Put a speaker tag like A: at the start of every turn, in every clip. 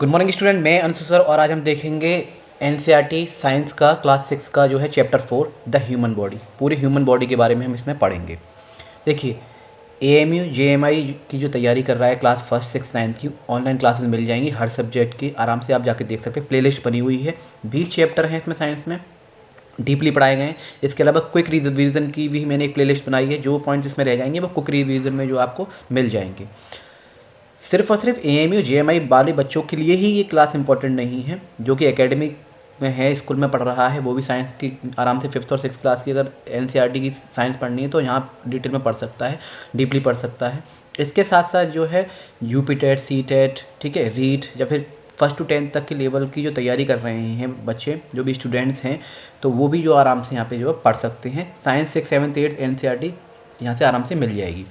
A: Good morning student, मैं Anshu sir और आज हम देखेंगे एनसीईआरटी साइंस का क्लास 6 का जो है चैप्टर 4 द ह्यूमन बॉडी। पूरी ह्यूमन बॉडी के बारे में हम इसमें पढ़ेंगे। देखिए, एएमयू जेएमआई की जो तैयारी कर रहा है क्लास 1, 6, 9 की ऑनलाइन क्लासेस मिल जाएंगी हर सब्जेक्ट की, आराम से आप जाके देख सकते हैं। प्लेलिस्ट बनी हुई है, 20 चैप्टर हैं इसमें साइंस में, डीपली पढ़ाए गए हैं। इसके अलावा क्विक रिवीजन की भी मैंने एक प्लेलिस्ट बनाई है, जो पॉइंट्स इसमें रह जाएंगे वो क्विक रिवीजन में जो आपको मिल जाएंगे। सिर्फ और सिर्फ एएमयू जेएमआई वाले बच्चों के लिए ही ये क्लास इंपॉर्टेंट नहीं है, जो कि एकेडमिक में है, स्कूल में पढ़ रहा है, वो भी साइंस की आराम से 5th और 6th क्लास की अगर एनसीईआरटी की साइंस पढ़नी है तो यहाँ डिटेल में पढ़ सकता है, डीपली पढ़ सकता है। इसके साथ साथ जो है यूपी टेट, सी टेट, ठीक है, रीट या फिर 1st to 10th तक के लेवल की जो तैयारी कर रहे हैं बच्चे, जो भी स्टूडेंट्स हैं, तो वो भी जो आराम से यहाँ पे जो पढ़ सकते हैं। साइंस 6, 7th, 8th एनसीईआरटी यहाँ से आराम से मिल जाएगी।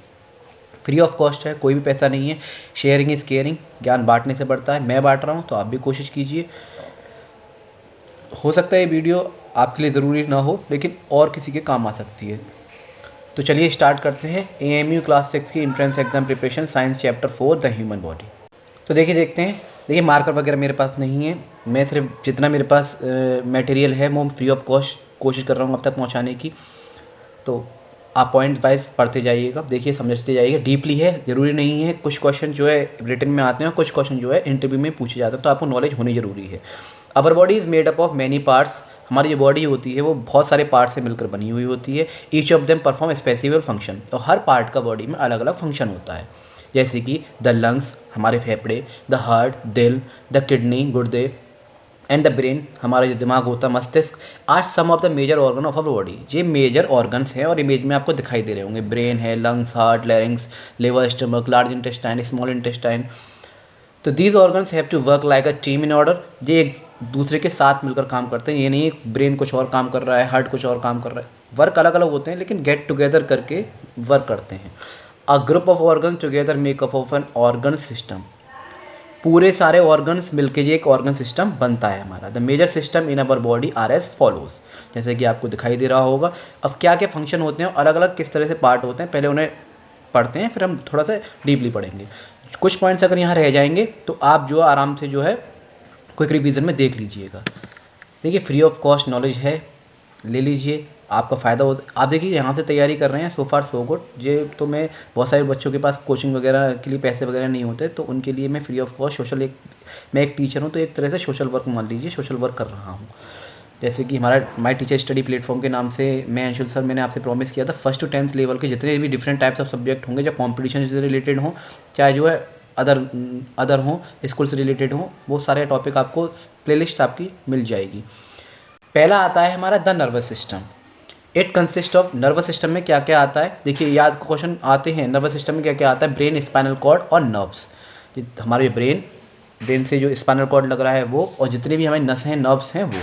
A: फ्री ऑफ कॉस्ट है, कोई भी पैसा नहीं है। शेयरिंग इज़ केयरिंग, ज्ञान बांटने से बढ़ता है। मैं बांट रहा हूँ तो आप भी कोशिश कीजिए। हो सकता है ये वीडियो आपके लिए ज़रूरी ना हो, लेकिन और किसी के काम आ सकती है। तो चलिए स्टार्ट करते हैं एएमयू क्लास 6 की entrance exam preparation, science chapter 4 the human body. तो देखते हैं। देखिए, मार्कर वगैरह मेरे पास नहीं है, मैं सिर्फ जितना मेरे पास मटेरियल है वो फ्री ऑफ कॉस्ट कोशिश कर रहा हूँ अब तक पहुँचाने की। तो आप पॉइंट वाइज पढ़ते जाइएगा, देखिए समझते जाइएगा। डीपली है, ज़रूरी नहीं है। कुछ क्वेश्चन जो है रिटन में आते हैं और कुछ क्वेश्चन जो है इंटरव्यू में पूछे जाते हैं, तो आपको नॉलेज होनी ज़रूरी है। Our body is made up of many parts. हमारी जो बॉडी होती है वो बहुत सारे पार्ट से मिलकर बनी हुई होती है। Each of them perform specific function. और हर पार्ट का बॉडी में अलग अलग फंक्शन होता है, जैसे कि द लंग्स हमारे फेफड़े, द हार्ट दिल, द किडनी गुर्दे, एंड द ब्रेन हमारा जो दिमाग होता है, मस्तिष्क, are some of the major organ of our body. ये मेजर ऑर्गन्स हैं और इमेज में आपको दिखाई दे रहे होंगे। ब्रेन है, lungs, heart, larynx, liver, stomach, large intestine, small intestine. तो these organs have to work like a team in order. ये एक दूसरे के साथ मिलकर काम करते हैं। ये नहीं ब्रेन कुछ और काम कर रहा है, हार्ट कुछ और काम कर रहा है। वर्क अलग अलग होते हैं लेकिन गेट टुगेदर करके वर्क करते हैं। A group of organ together makeup of an organ system. पूरे सारे ऑर्गन्स मिलके ये एक ऑर्गन सिस्टम बनता है हमारा। The major system in our body are as follows, जैसे कि आपको दिखाई दे रहा होगा। अब क्या क्या फंक्शन होते हैं, अलग अलग किस तरह से पार्ट होते हैं, पहले उन्हें पढ़ते हैं, फिर हम थोड़ा सा डीपली पढ़ेंगे। कुछ पॉइंट्स अगर यहाँ रह जाएंगे तो आप जो आराम से जो है क्विक रिवीजन में देख लीजिएगा। देखिए, फ्री ऑफ कॉस्ट नॉलेज है, ले लीजिए, आपका फ़ायदा हो। आप देखिए यहाँ से तैयारी कर रहे हैं, सो फार सो गुड। ये तो मैं बहुत सारे बच्चों के पास कोचिंग वगैरह के लिए पैसे वगैरह नहीं होते, तो उनके लिए मैं फ्री ऑफ कॉस्ट मैं एक टीचर हूँ, तो एक तरह से सोशल वर्क मान लीजिए, सोशल वर्क कर रहा हूँ। जैसे कि हमारा माई टीचर स्टडी प्लेटफॉर्म के नाम से मैं अंशुल सर, मैंने आपसे प्रॉमिस किया था 1st to 10th लेवल के जितने भी डिफरेंट टाइप्स ऑफ सब्जेक्ट होंगे, जो कॉम्पिटिशन से रिलेटेड हों, चाहे जो है अदर हों, स्कूल से रिलेटेड हों, वो सारे टॉपिक आपको प्लेलिस्ट आपकी मिल जाएगी। पहला आता है हमारा the nervous system. It consist of, nervous system में क्या क्या आता है, देखिए याद क्वेश्चन आते हैं। नर्वस सिस्टम में क्या क्या आता है, ब्रेन, स्पाइनल कॉर्ड और नर्व्स। हमारे ब्रेन से जो स्पाइनल कॉर्ड लग रहा है वो, और जितने भी हमारे नस हैं, नर्व्स हैं, वो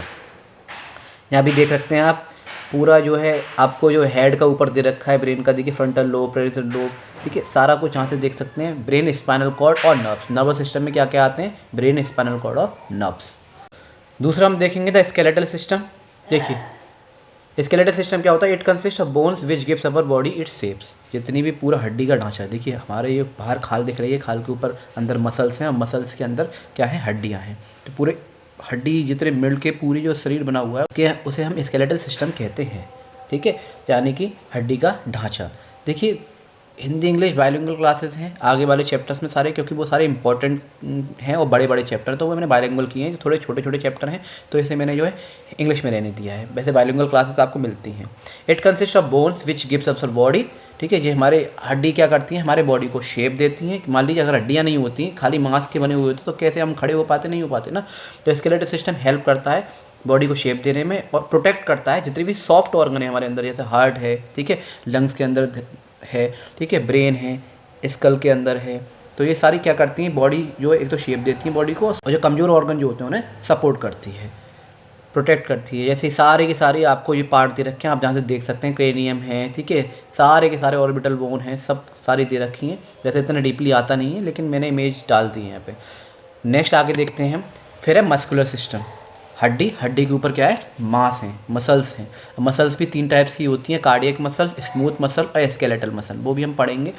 A: यहाँ भी देख सकते हैं आप। पूरा जो है आपको जो हेड का ऊपर दे रखा है ब्रेन का, देखिए फ्रंटल लोब, पेरिफेरल लोब, ठीक है, सारा कुछ यहाँ से देख सकते हैं। ब्रेन, स्पाइनल कॉर्ड और नर्व्स। नर्वस सिस्टम में क्या क्या आते हैं, ब्रेन, स्पाइनल कॉर्ड और नर्व्स। दूसरा हम देखेंगे द स्केलेटल सिस्टम। देखिए, स्केलेटल सिस्टम क्या होता है, it consist of bones which gives our body its shapes. जितनी भी पूरा हड्डी का ढांचा है, देखिए हमारे ये बाहर खाल दिख रही है, खाल के ऊपर अंदर मसल्स हैं, और मसल्स के अंदर क्या है, हड्डियां हैं। तो पूरे हड्डी जितने मिल के पूरी जो शरीर बना हुआ है उसे हम स्केलेटल सिस्टम कहते हैं, ठीक है, यानी कि हड्डी का ढांचा। देखिए, हिंदी इंग्लिश बायलिंगुअल क्लासेस हैं आगे वाले चैप्टर्स में सारे, क्योंकि वो सारे इंपॉर्टेंट हैं और बड़े बड़े चैप्टर, तो वो मैंने बायलिंगुअल किए हैं। जो थोड़े छोटे छोटे चैप्टर हैं तो इसे मैंने जो है इंग्लिश में रहने दिया है। वैसे बायलिंगुअल क्लासेस आपको मिलती हैं। It consist of bones which gives our body, ठीक है, ये हमारे हड्डी क्या करती हैं, हमारे बॉडी को शेप देती हैं। मान लीजिए अगर हड्डियाँ नहीं होती, खाली मांस के बने हुए होते, तो कैसे हम खड़े हो पाते, नहीं हो पाते ना। तो स्केलेटल सिस्टम हेल्प करता है बॉडी को शेप देने में, और प्रोटेक्ट करता है जितने भी सॉफ्ट ऑर्गन है हमारे अंदर, जैसे हार्ट है, ठीक है, लंग्स के अंदर है, ठीक है, ब्रेन है, स्कल के अंदर है। तो ये सारी क्या करती हैं, बॉडी जो है एक तो शेप देती हैं बॉडी को, और जो कमज़ोर ऑर्गन जो होते हैं उन्हें सपोर्ट करती है, प्रोटेक्ट करती है। जैसे सारे के सारे आपको ये पार्ट दे रखे हैं, आप जहाँ से देख सकते हैं, क्रेनियम है, ठीक है, सारे के सारे ऑर्बिटल बोन हैं, सब सारी दे रखी हैं। वैसे इतना डीपली आता नहीं है, लेकिन मैंने इमेज डाल दी है यहाँ पे। नेक्स्ट आगे देखते हैं हम। फिर है मस्कुलर सिस्टम। हड्डी के ऊपर क्या है, मांस है, मसल्स हैं। मसल्स भी 3 टाइप्स की होती हैं, कार्डियक मसल, स्मूथ मसल और स्केलेटल मसल, वो भी हम पढ़ेंगे।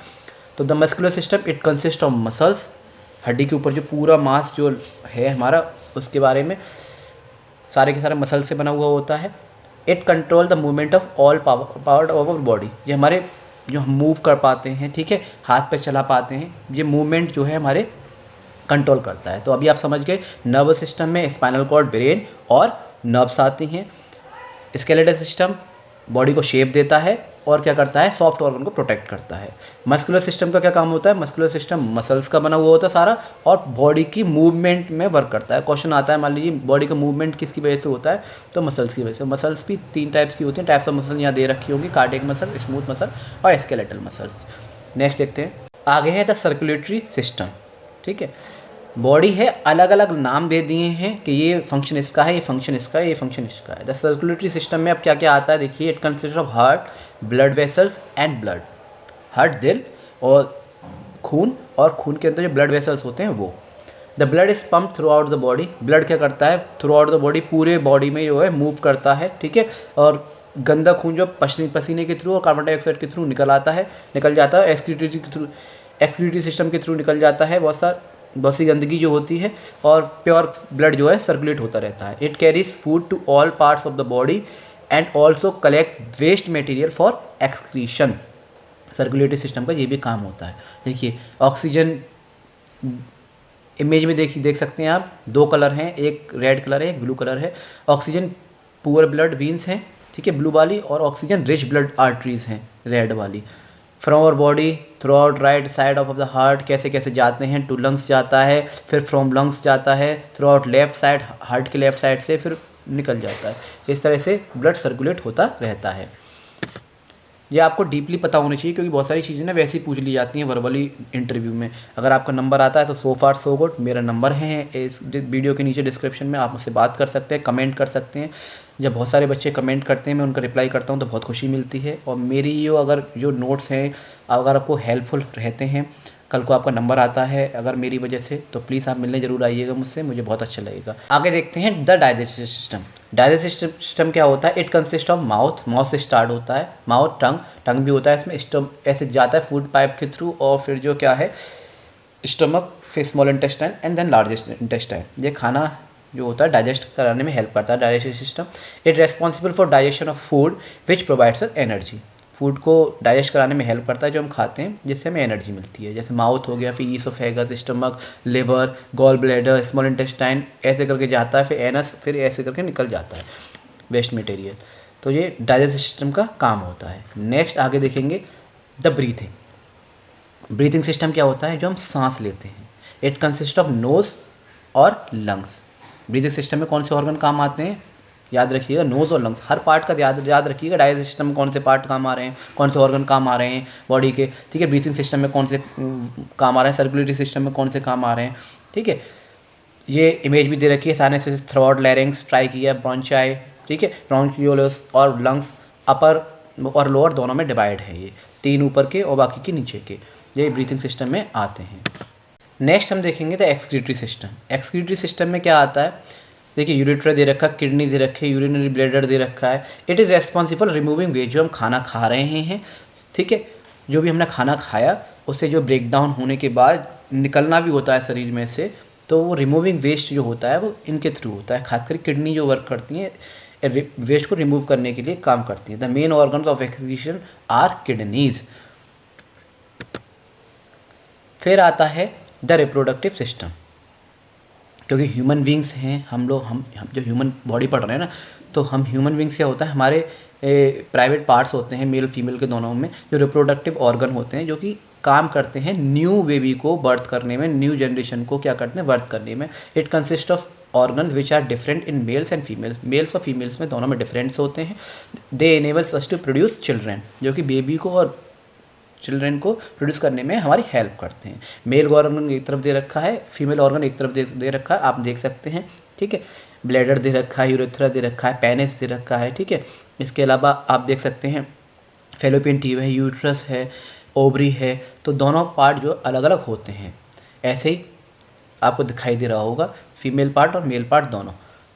A: तो the muscular system, it consist of muscles हड्डी के ऊपर जो पूरा मांस जो है हमारा, उसके बारे में सारे के सारे मसल से बना हुआ होता है। It control the movement of all part of our body. ये हमारे जो हम मूव कर पाते हैं, ठीक है, हाथ पे चला पाते हैं, ये मूवमेंट जो है हमारे कंट्रोल करता है। तो अभी आप समझ गए, नर्वस सिस्टम में स्पाइनल कॉर्ड, ब्रेन और नर्व्स आती हैं। स्केलेटल सिस्टम बॉडी को शेप देता है और क्या करता है, सॉफ्ट ऑर्गन को प्रोटेक्ट करता है। मस्कुलर सिस्टम का क्या काम होता है, मस्कुलर सिस्टम मसल्स का बना हुआ होता है सारा और बॉडी की मूवमेंट में वर्क करता है। क्वेश्चन आता है, मान लीजिए बॉडी का मूवमेंट किसकी वजह से होता है, तो मसल्स की वजह से। मसल्स भी 3 टाइप्स की होती हैं, टाइप्स ऑफ मसल यहाँ दे रखी होंगी, कार्डियक मसल, स्मूथ मसल और स्केलेटल मसल्स। नेक्स्ट देखते हैं, आगे है द सर्कुलेटरी सिस्टम। ठीक है, बॉडी है, अलग अलग नाम दे दिए हैं कि ये फंक्शन इसका है, ये फंक्शन इसका है, ये फंक्शन इसका है। द सर्कुलेटरी सिस्टम में अब क्या क्या आता है देखिए, it consist of heart, blood vessels and blood. Heart दिल और खून के अंदर जो ब्लड वेसल्स होते हैं वो। The blood is pump through out the body. Blood क्या करता है, थ्रू आउट द बॉडी, पूरे बॉडी में जो है मूव करता है। ठीक है, और गंदा खून जो पसीने के थ्रू और कार्बन डाइऑक्साइड के थ्रू निकल जाता है, एक्सक्रीटरी सिस्टम के थ्रू निकल जाता है बहुत सी गंदगी जो होती है, और प्योर ब्लड जो है सर्कुलेट होता रहता है। It carries food to all parts of the body and also collect waste material for excretion. Circulatory system का ये भी काम होता है। देखिए ऑक्सीजन, इमेज में देख सकते हैं आप, 2 कलर हैं, एक रेड कलर है, एक ब्लू कलर है। ऑक्सीजन पुअर ब्लड वीन्स हैं, ठीक है, ब्लू वाली, और ऑक्सीजन रिच ब्लड आर्टरीज हैं, रेड वाली। From our body throughout right side of the heart कैसे कैसे जाते हैं, टू लंग्स जाता है, फिर फ्रॉम लंग्स जाता है through out left side, heart के लेफ्ट साइड से फिर निकल जाता है। इस तरह से ब्लड सर्कुलेट होता रहता है। ये आपको डीपली पता होनी चाहिए, क्योंकि बहुत सारी चीज़ें ना वैसे ही पूछ ली जाती हैं वर्बली इंटरव्यू में। अगर आपका नंबर आता है तो सो फार सो गुड, मेरा नंबर है इस वीडियो के नीचे डिस्क्रिप्शन में, आप मुझसे बात कर सकते हैं, कमेंट कर सकते हैं। जब बहुत सारे बच्चे कमेंट करते हैं, मैं उनका रिप्लाई करता हूँ तो बहुत खुशी मिलती है। और मेरी जो नोट्स हैं, अगर आपको हेल्पफुल रहते हैं, कल को आपका नंबर आता है अगर मेरी वजह से, तो प्लीज़ आप मिलने ज़रूर आइएगा मुझसे, मुझे बहुत अच्छा लगेगा। आगे देखते हैं the digestive system. Digestive system क्या होता है, इट कंसिस्ट ऑफ माउथ से स्टार्ट होता है, माउथ, टंग भी होता है इसमें, ऐसे जाता है फूड पाइप के थ्रू, और फिर जो क्या है स्टमक, फिर small intestine and then largest intestine. ये खाना जो होता है डाइजेस्ट कराने में हेल्प करता है digestive system. It responsible for digestion of food which provides us energy. Food को डाइजेस्ट कराने में हेल्प करता है जो हम खाते हैं, जिससे हमें एनर्जी मिलती है। जैसे माउथ हो गया, फिर oesophagus, stomach, liver, gall bladder, small intestine, ऐसे करके जाता है, फिर एनस, फिर ऐसे करके निकल जाता है वेस्ट मटेरियल। तो ये डाइजेस्टिव सिस्टम का काम होता है। नेक्स्ट आगे देखेंगे द ब्रीथिंग। ब्रीथिंग सिस्टम क्या होता है, जो हम सांस लेते हैं। इट कंसिस्ट ऑफ नोज और लंग्स। ब्रीथिंग सिस्टम में कौन से ऑर्गन काम आते हैं, याद रखिएगा, नोज़ और लंग्स, हर पार्ट का याद रखिएगा। डाइजेस्टिव सिस्टम में कौन से पार्ट काम आ रहे हैं, कौन से ऑर्गन काम आ रहे हैं बॉडी के, ठीक है। ब्रीथिंग सिस्टम में कौन से काम आ रहे हैं, सर्कुलेटरी सिस्टम में कौन से काम आ रहे हैं, ठीक है। ये इमेज भी दे रखी है, साइनस, थ्रोट, लैरिंग्स, ट्राइकिया, ब्रोंचाई, ठीक है, ब्रोंकियोलस और लंग्स अपर और लोअर दोनों में डिवाइड है। ये 3 ऊपर के और बाकी के नीचे के, ये ब्रीथिंग सिस्टम में आते हैं। नेक्स्ट हम देखेंगे the excretory system. Excretory system में क्या आता है, देखिए यूरेट्रा दे रखा है, किडनी दे रखी है, यूरिनरी ब्लैडर दे रखा है। It is responsible removing waste, जो हम खाना खा रहे हैं, ठीक है, जो भी हमने खाना खाया उससे जो ब्रेक डाउन होने के बाद निकलना भी होता है शरीर में से, तो वो रिमूविंग वेस्ट जो होता है वो इनके थ्रू होता है। खासकर किडनी जो वर्क करती हैं वेस्ट को रिमूव करने के लिए काम करती हैं। The main organs of excretion are kidneys. फिर आता है द रिप्रोडक्टिव सिस्टम। क्योंकि ह्यूमन बींग्स हैं हम लोग, हम जो ह्यूमन बॉडी पढ़ रहे हैं ना, तो हम ह्यूमन बींग्स क्या होता है, हमारे प्राइवेट पार्ट्स होते हैं मेल फीमेल के दोनों में, जो रिप्रोडक्टिव ऑर्गन होते हैं, जो कि काम करते हैं न्यू बेबी को बर्थ करने में, न्यू जनरेशन को क्या करते हैं, बर्थ करने में। It consist of organs which are different in males and females. Males और फीमेल्स में दोनों में डिफरेंस होते हैं। They enables us to produce children, जो कि बेबी को और चिल्ड्रेन को प्रोड्यूस करने में हमारी हेल्प करते हैं। मेल ऑर्गन एक तरफ दे रखा है, फीमेल ऑर्गन एक तरफ दे रखा है, आप देख सकते हैं, ठीक है। ब्लैडर दे रखा है, यूरेथ्रा दे रखा है, पेनिस दे रखा है, ठीक है। इसके अलावा आप देख सकते हैं फैलोपियन ट्यूब है, यूट्रस है, ओवरी है। तो दोनों पार्ट जो अलग अलग होते हैं, ऐसे ही आपको दिखाई दे रहा होगा, फीमेल पार्ट और मेल पार्ट दोनों।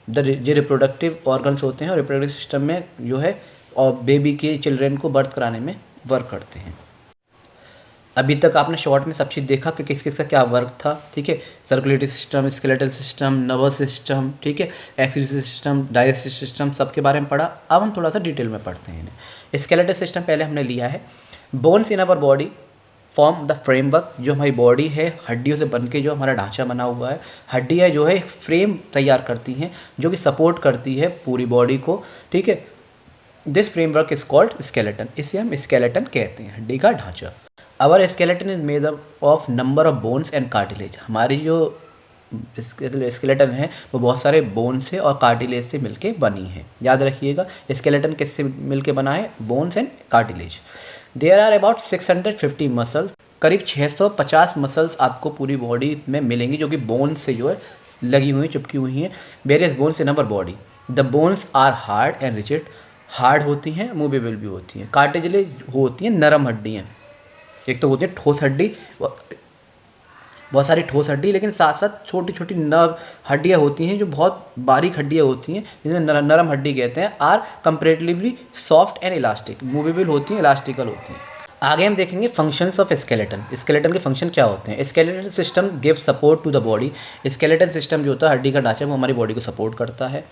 A: जो रिप्रोडक्टिव ऑर्गन्स होते हैं और रिप्रोडक्टिव सिस्टम में जो है और बेबी के चिल्ड्रेन को बर्थ कराने में वर्क करते हैं। अभी तक आपने शॉर्ट में सब चीज़ देखा कि किस किस का क्या वर्क था, ठीक है। Circulatory system, skeletal system, nervous system, ठीक है, एक्सक्रीटरी सिस्टम, डाइजेस्टिव सिस्टम, सबके बारे में पढ़ा। अब हम थोड़ा सा डिटेल में पढ़ते हैं इन्हें। स्केलेटल सिस्टम पहले हमने लिया है। Bones in our body form the framework, जो हमारी बॉडी है हड्डियों से बन के जो हमारा ढांचा बना हुआ है, हड्डियाँ जो है एक फ्रेम तैयार करती हैं जो कि सपोर्ट करती है पूरी बॉडी को, ठीक है। This framework is called skeleton, इसे हम स्केलेटन कहते हैं, हड्डी का ढांचा। Our skeleton is made up of number of bones and cartilage. हमारी जो स्केलेटन है वो बहुत सारे बोन से और कार्टिलेज से मिलके बनी है। याद रखिएगा स्केलेटन किससे मिलके बना है, bones and cartilage. There are about 650 muscles, करीब 650 मसल्स आपको पूरी बॉडी में मिलेंगी जो कि बोन से जो है लगी हुई चिपकी हुई हैं। Various bones in our body, the bones are hard and rigid, hard होती हैं, मूवेबल भी होती हैं। कार्टिलेज होती हैं नरम हड्डियाँ, एक तो होती है ठोस हड्डी, बहुत सारी ठोस हड्डी, लेकिन साथ साथ छोटी छोटी नर्व हड्डियाँ होती हैं जो बहुत बारीक हड्डियाँ होती हैं जिन्हें नरम हड्डी कहते हैं। Are comparatively soft and elastic, movable होती हैं, इलास्टिकल होती हैं। आगे हम देखेंगे फंक्शंस ऑफ स्केलेटन। स्केलेटन के फंक्शन क्या होते हैं। Skeletal system give support to the body. Skeletal system जो होता है हड्डी का ढांचा, वो हमारी बॉडी को सपोर्ट करता है।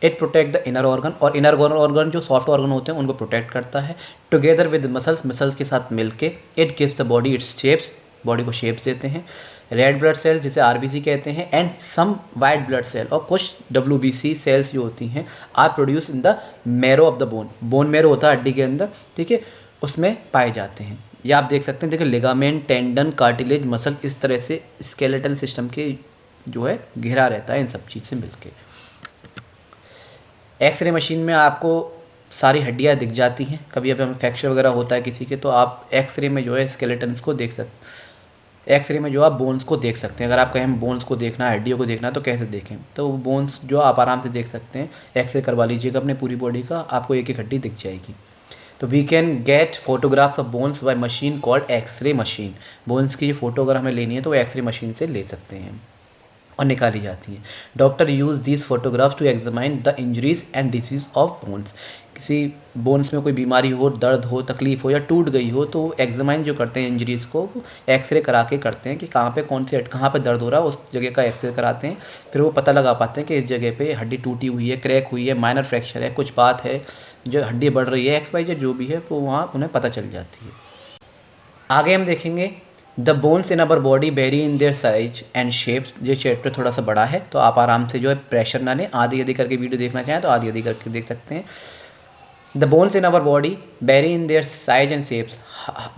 A: It protect the inner organ, और इनर ऑर्गन जो सॉफ्ट ऑर्गन होते हैं उनको प्रोटेक्ट करता है। टुगेदर विद मसल्स के साथ मिलके it gives the body its shapes, body को शेप्स देते हैं। रेड ब्लड सेल्स जिसे आरबीसी कहते हैं and some white blood cell और कुछ डब्ल्यूबीसी सेल्स जो होती हैं are produce in the marrow of the bone. Bone marrow होता है हड्डी के अंदर, ठीक है, उसमें पाए जाते हैं। ये आप देख सकते हैं, देखिए लिगामेंट, टेंडन, कार्टिलेज, मसल, इस तरह से स्केलेटल सिस्टम के जो है घेरा रहता है इन सब चीज़ से मिलके। एक्सरे मशीन में आपको सारी हड्डियाँ दिख जाती हैं। कभी अभी हमें फ्रैक्चर वगैरह होता है किसी के, तो आप एक्सरे में जो है स्केलेटन्स को देख सकते, एक्सरे में जो आप बोन्स को देख सकते हैं। अगर आप कहें बोन्स को देखना है, हड्डियों को देखना है, तो कैसे देखें, तो बोन्स जो आप आराम से देख सकते हैं। एक्सरे करवा लीजिएगा अपने पूरी बॉडी का, आपको एक एक हड्डी दिख जाएगी। तो we can get photographs of bones by machine called X-ray machine. Bones की फोटो अगर हमें लेनी है तो वो एक्सरे मशीन से ले सकते हैं और निकाली जाती हैं। Doctor use these photographs to examine the injuries and disease of bones. किसी बोन्स में कोई बीमारी हो, दर्द हो, तकलीफ हो या टूट गई हो, तो एग्जामाइन जो करते हैं इंजरीज़ को, एक्सरे करा के करते हैं कि कहाँ पे कहाँ पे दर्द हो रहा है, उस जगह का एक्सरे कराते हैं। फिर वो पता लगा पाते हैं कि इस जगह पे हड्डी टूटी हुई है, क्रैक हुई है, माइनर फ्रैक्चर है, कुछ बात है, जो हड्डी बढ़ रही है, XYZ जो भी है, तो वहाँ उन्हें पता चल जाती है। आगे हम देखेंगे the bones in our body very in their size and shapes. ये चैप्टर थोड़ा सा बड़ा है तो आप आराम से जो है प्रेशर ना लें, आधी आधी करके वीडियो देखना चाहें तो आधी आधी करके देख सकते हैं। The bones in our body very in their size and shapes.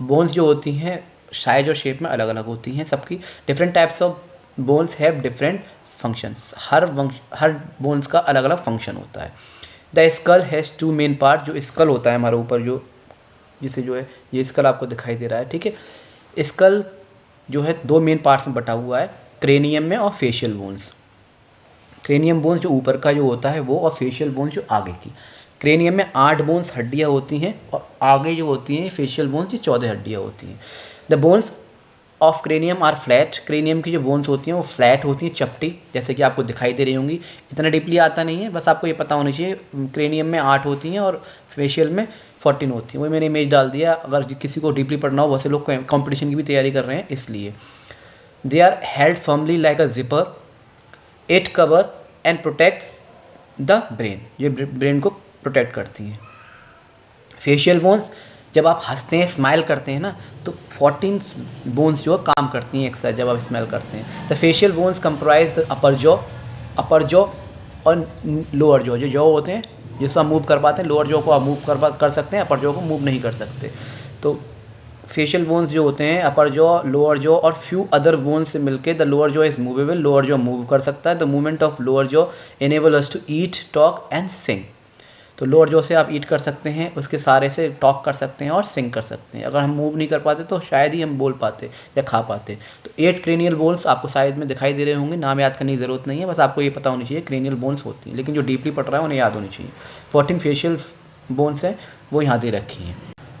A: Bones जो होती हैं साइज और शेप में अलग अलग होती हैं सबकी। Different types of bones have different functions. Her bones का अलग अलग फंक्शन होता है। The skull has 2 main part. जो स्कल होता है हमारे ऊपर, जो जिसे जो है ये स्कल आपको दिखाई दे रहा है, ठीक है। स्कल जो है 2 मेन पार्ट्स में बटा हुआ है, क्रेनियम में और फेशियल बोन्स। क्रेनियम बोन्स जो ऊपर का जो होता है वो, और फेशियल बोन्स जो आगे की। क्रेनियम में 8 बोन्स हड्डियाँ होती हैं और आगे जो होती हैं फेशियल बोन्स की 14 हड्डियाँ होती हैं। The bones of cranium are flat. Cranium की जो बोन्स होती हैं वो फ्लैट होती हैं, चपटी, जैसे कि आपको दिखाई दे रही होंगी। इतना डीपली आता नहीं है, बस आपको ये पता होना चाहिए क्रेनियम में 8 होती हैं और फेशियल में 14 होती हैं। वही मैंने इमेज डाल दिया, अगर किसी को डीपली पढ़ना हो, बहुत से लोग कॉम्पिटिशन की भी तैयारी कर रहे हैं इसलिए। They are held firmly like a zipper. It cover and protects the brain. ये ब्रेन को प्रोटेक्ट करती हैं। फेशियल बोन्स, जब आप हंसते हैं, स्माइल करते हैं ना, तो 14 बोन्स जो काम करती हैं एक साथ जब आप स्माइल करते हैं। The facial bones comprise the upper jaw और लोअर जॉ। जो जॉ होते हैं जिसको हम मूव कर पाते हैं, लोअर जॉ को आप मूव कर सकते हैं, अपर जॉ को मूव नहीं कर सकते। तो फेशियल बोन्स जो होते हैं, अपर जॉ, लोअर जॉ और फ्यू अदर बोन्स से मिलके the lower jaw is movable. Lower jaw move कर सकता है। The movement of lower jaw enable us to eat, talk and sing. तो लोअर जॉ से आप ईट कर सकते हैं, उसके सारे से टॉक कर सकते हैं और सिंग कर सकते हैं। अगर हम मूव नहीं कर पाते तो शायद ही हम बोल पाते या खा पाते। तो 8 क्रेनियल बोन्स आपको साइड में दिखाई दे रहे होंगे, नाम याद करने की ज़रूरत नहीं है, बस आपको ये पता होनी चाहिए क्रेनियल बोन्स होती हैं, लेकिन जो डीपली पढ़ रहा है उन्हें याद होनी चाहिए। 14 फेशियल बोन्स हैं वो यहाँ दे रखी हैं।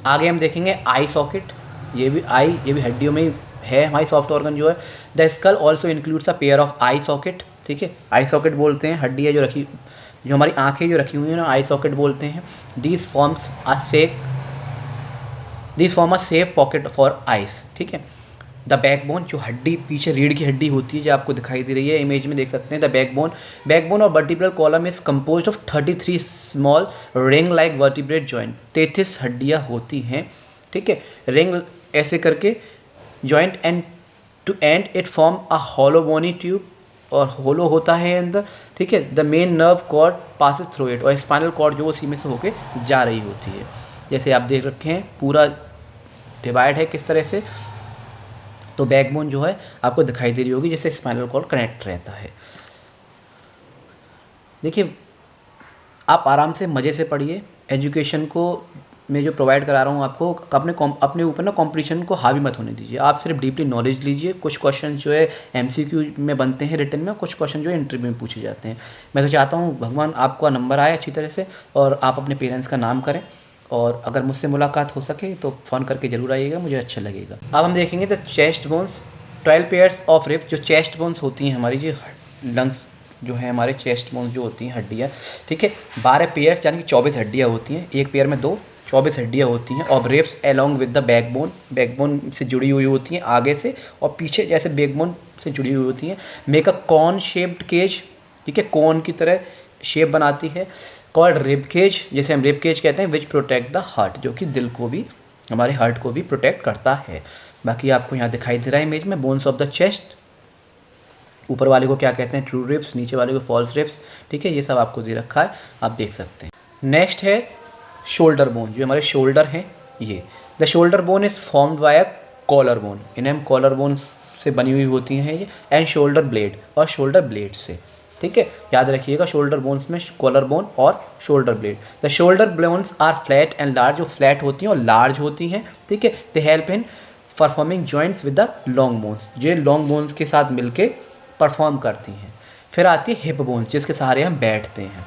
A: आगे हम देखेंगे आई सॉकेट। ये भी हड्डियों में है हमारी सॉफ्ट ऑर्गन जो है। The skull also includes a pair of I socket, ठीक है। आई सॉकेट बोलते हैं हड्डियाँ जो हमारी आंखें जो रखी हुई हैं ना, आई सॉकेट बोलते हैं। These forms a shake this form a safe pocket for ice, ठीक है। द बैकबोन, जो हड्डी पीछे रीढ़ की हड्डी होती है जो आपको दिखाई दे रही है इमेज में देख सकते हैं। द बैकबोन और vertebral column is composed of 33 small ring like vertebrate joint, 33 हड्डियाँ होती हैं, ठीक है, रिंग ऐसे करके joint, end to end it form a hollow bony tube, और होलो होता है अंदर, ठीक है। The main nerve cord passes through it, और स्पाइनल कॉर्ड जो उसी में से होके जा रही होती है। जैसे आप देख रखे हैं पूरा डिवाइड है किस तरह से, तो बैकबोन जो है आपको दिखाई दे रही होगी जैसे स्पाइनल कॉर्ड कनेक्ट रहता है। देखिए आप आराम से मज़े से पढ़िए, एजुकेशन को मैं जो प्रोवाइड करा रहा हूँ आपको, अपने ऊपर ना कंपटीशन को हावी मत होने दीजिए। आप सिर्फ डीपली नॉलेज लीजिए। कुछ क्वेश्चन जो है एमसीक्यू में बनते हैं रिटन में, कुछ क्वेश्चन जो है इंटरव्यू में पूछे जाते हैं। मैं तो चाहता हूँ भगवान आपका नंबर आए अच्छी तरह से, और आप अपने पेरेंट्स का नाम करें, और अगर मुझसे मुलाकात हो सके तो फ़ोन करके ज़रूर आइएगा, मुझे अच्छा लगेगा। अब हम देखेंगे the chest bones, 12 pairs of ribs, जो चेस्ट बोन्स होती हैं हमारी, जो लंग्स जो है हमारे चेस्ट बोन्स जो होती हैं हड्डियाँ, ठीक है, 12 पेयर्स यानी कि 24 हड्डियाँ होती हैं, एक पेयर में 2, 24 हड्डियाँ होती हैं। और ribs along with the backbone से जुड़ी हुई होती हैं आगे से और पीछे, जैसे बैकबोन से जुड़ी हुई होती हैं। Make a cone shaped cage, ठीक है, कॉन की तरह शेप बनाती है, कॉल्ड रिब केज, जैसे हम रिब केज कहते हैं, विच प्रोटेक्ट द हार्ट, जो कि दिल को भी, हमारे हार्ट को भी प्रोटेक्ट करता है। बाकी आपको यहाँ दिखाई दे रहा है इमेज में बोन्स ऑफ द चेस्ट, ऊपर वाले को क्या कहते हैं, ट्रू रिब्स, नीचे वाले को फॉल्स रिब्स, ठीक है, ये सब आपको दे रखा है, आप देख सकते हैं। नेक्स्ट है शोल्डर बोन, जो हमारे शोल्डर हैं ये। The shoulder bone is formed by a collar bone, इन्हें हम कॉलर बोन से बनी हुई होती हैं ये, एंड शोल्डर ब्लेड, और शोल्डर ब्लेड से, ठीक है, याद रखिएगा शोल्डर बोन्स में कॉलर बोन और shoulder blade. The shoulder bones are flat and large, जो फ्लैट होती हैं और लार्ज होती हैं, ठीक है। They help in performing joints with the long bones, जो लॉन्ग बोन्स के साथ मिलके परफॉर्म करती हैं। फिर आती है हिप बोन्स, जिसके सहारे हम बैठते हैं।